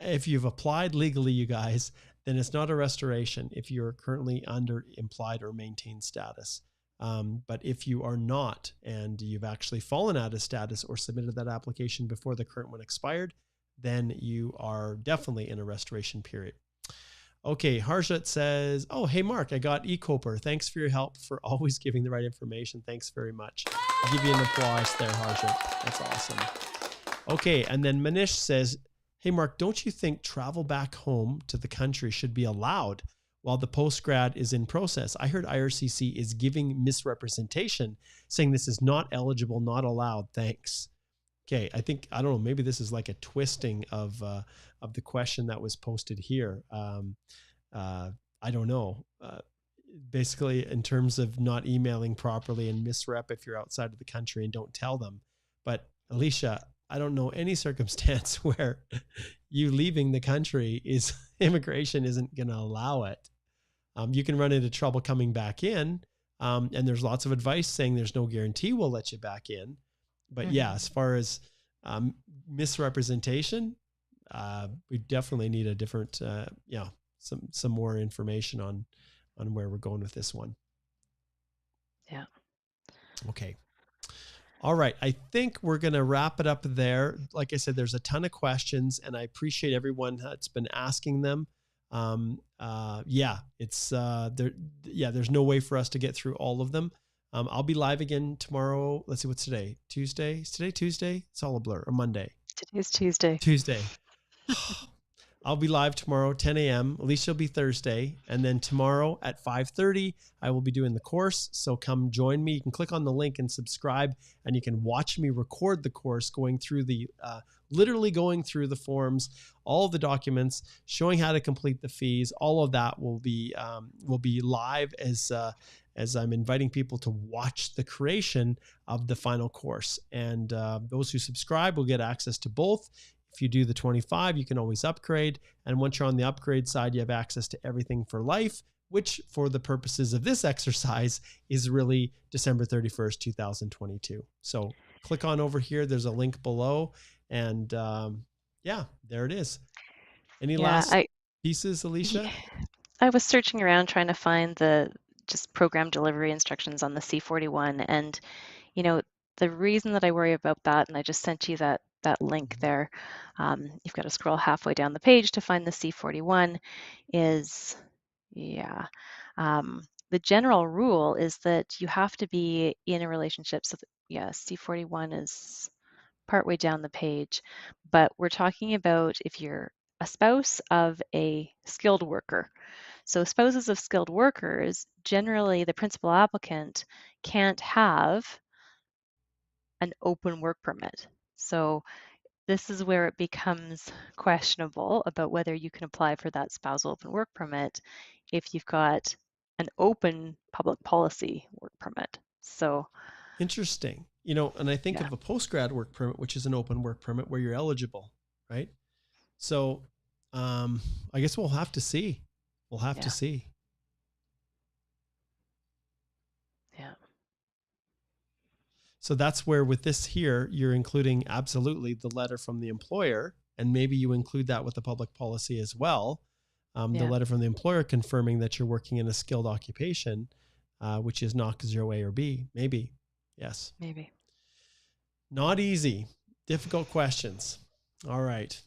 If you've applied legally, you guys, then it's not a restoration if you're currently under implied or maintained status. But if you are not, and you've actually fallen out of status or submitted that application before the current one expired, then you are definitely in a restoration period. Okay, Harshit says, oh, hey, Mark, I got eCoper. Thanks for your help, for always giving the right information. Thanks very much. give you an applause there, Harshit. That's awesome. Okay, and then Manish says, hey, Mark, don't you think travel back home to the country should be allowed while the postgrad is in process? I heard IRCC is giving misrepresentation, saying this is not eligible, not allowed. Thanks. Okay, I don't know, maybe this is like a twisting of the question that was posted here. I don't know. Basically, in terms of not emailing properly and misrep if you're outside of the country and don't tell them. But Alicia, I don't know any circumstance where you leaving the country is immigration isn't going to allow it. You can run into trouble coming back in. And there's lots of advice saying there's no guarantee we'll let you back in. But yeah, as far as misrepresentation, we definitely need a different, some more information on where we're going with this one. Yeah. Okay. All right. I think we're going to wrap it up there. Like I said, there's a ton of questions and I appreciate everyone that's been asking them. It's there's no way for us to get through all of them. I'll be live again tomorrow. Let's see, what's today? Tuesday? Is today Tuesday? It's all a blur. Or Monday? Today's Tuesday. Tuesday. I'll be live tomorrow, 10 a.m. Alicia will be Thursday. And then tomorrow at 5:30, I will be doing the course. So come join me. You can click on the link and subscribe, and you can watch me record the course going through literally going through the forms, all of the documents, showing how to complete the fees. All of that will be live as I'm inviting people to watch the creation of the final course. And those who subscribe will get access to both. If you do the 25, you can always upgrade. And once you're on the upgrade side, you have access to everything for life, which for the purposes of this exercise is really December 31st, 2022. So click on over here. There's a link below. And there it is. Any last pieces, Alicia? I was searching around trying to find the just program delivery instructions on the C41. And, the reason that I worry about that, and I just sent you that link there, you've got to scroll halfway down the page to find the C41, is, the general rule is that you have to be in a relationship. So C41 is partway down the page, but we're talking about if you're a spouse of a skilled worker. So spouses of skilled workers, generally the principal applicant can't have an open work permit. So this is where it becomes questionable about whether you can apply for that spousal open work permit if you've got an open public policy work permit. So interesting. And I think of a postgrad work permit, which is an open work permit where you're eligible, right? So I guess we'll have to see. We'll have to see. Yeah. So that's where with this here, you're including absolutely the letter from the employer, and maybe you include that with the public policy as well. The letter from the employer confirming that you're working in a skilled occupation, which is not 0A or B. Maybe. Yes. Maybe. Not easy. Difficult questions. All right.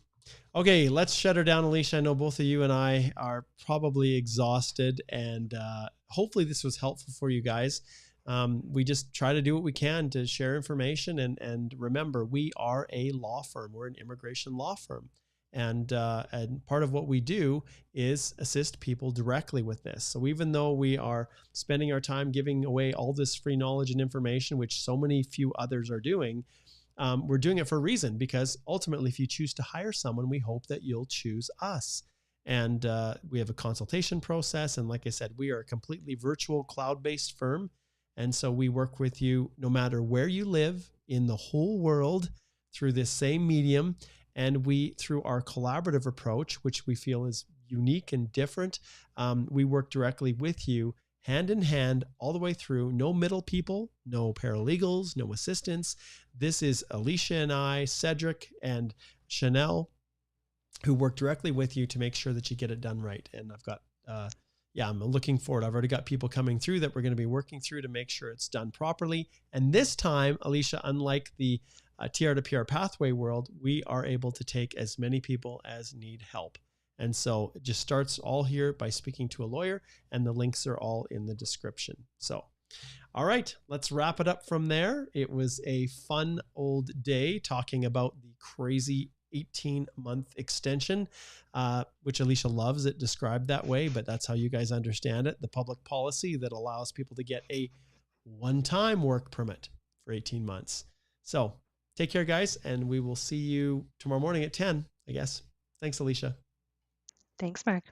Okay, let's shut her down, Alicia. I know both of you and I are probably exhausted, and hopefully this was helpful for you guys. We just try to do what we can to share information. And remember, we are a law firm. We're an immigration law firm. And part of what we do is assist people directly with this. So even though we are spending our time giving away all this free knowledge and information, which so many few others are doing, we're doing it for a reason, because ultimately, if you choose to hire someone, we hope that you'll choose us. And we have a consultation process. And like I said, we are a completely virtual cloud-based firm. And so we work with you no matter where you live in the whole world through this same medium. And we, through our collaborative approach, which we feel is unique and different, we work directly with you hand in hand all the way through. No middle people, no paralegals, no assistants. This is Alicia and I, Cedric and Chanel, who work directly with you to make sure that you get it done right. And I've got, I'm looking forward. I've already got people coming through that we're going to be working through to make sure it's done properly. And this time, Alicia, unlike the TR to PR pathway world, we are able to take as many people as need help. And so it just starts all here by speaking to a lawyer, and the links are all in the description. So All right, let's wrap it up from there. It was a fun old day talking about the crazy 18-month extension, which Alicia loves it described that way, but that's how you guys understand it. The public policy that allows people to get a one-time work permit for 18 months. So take care, guys, and we will see you tomorrow morning at 10, I guess. Thanks, Alicia. Thanks, Mark.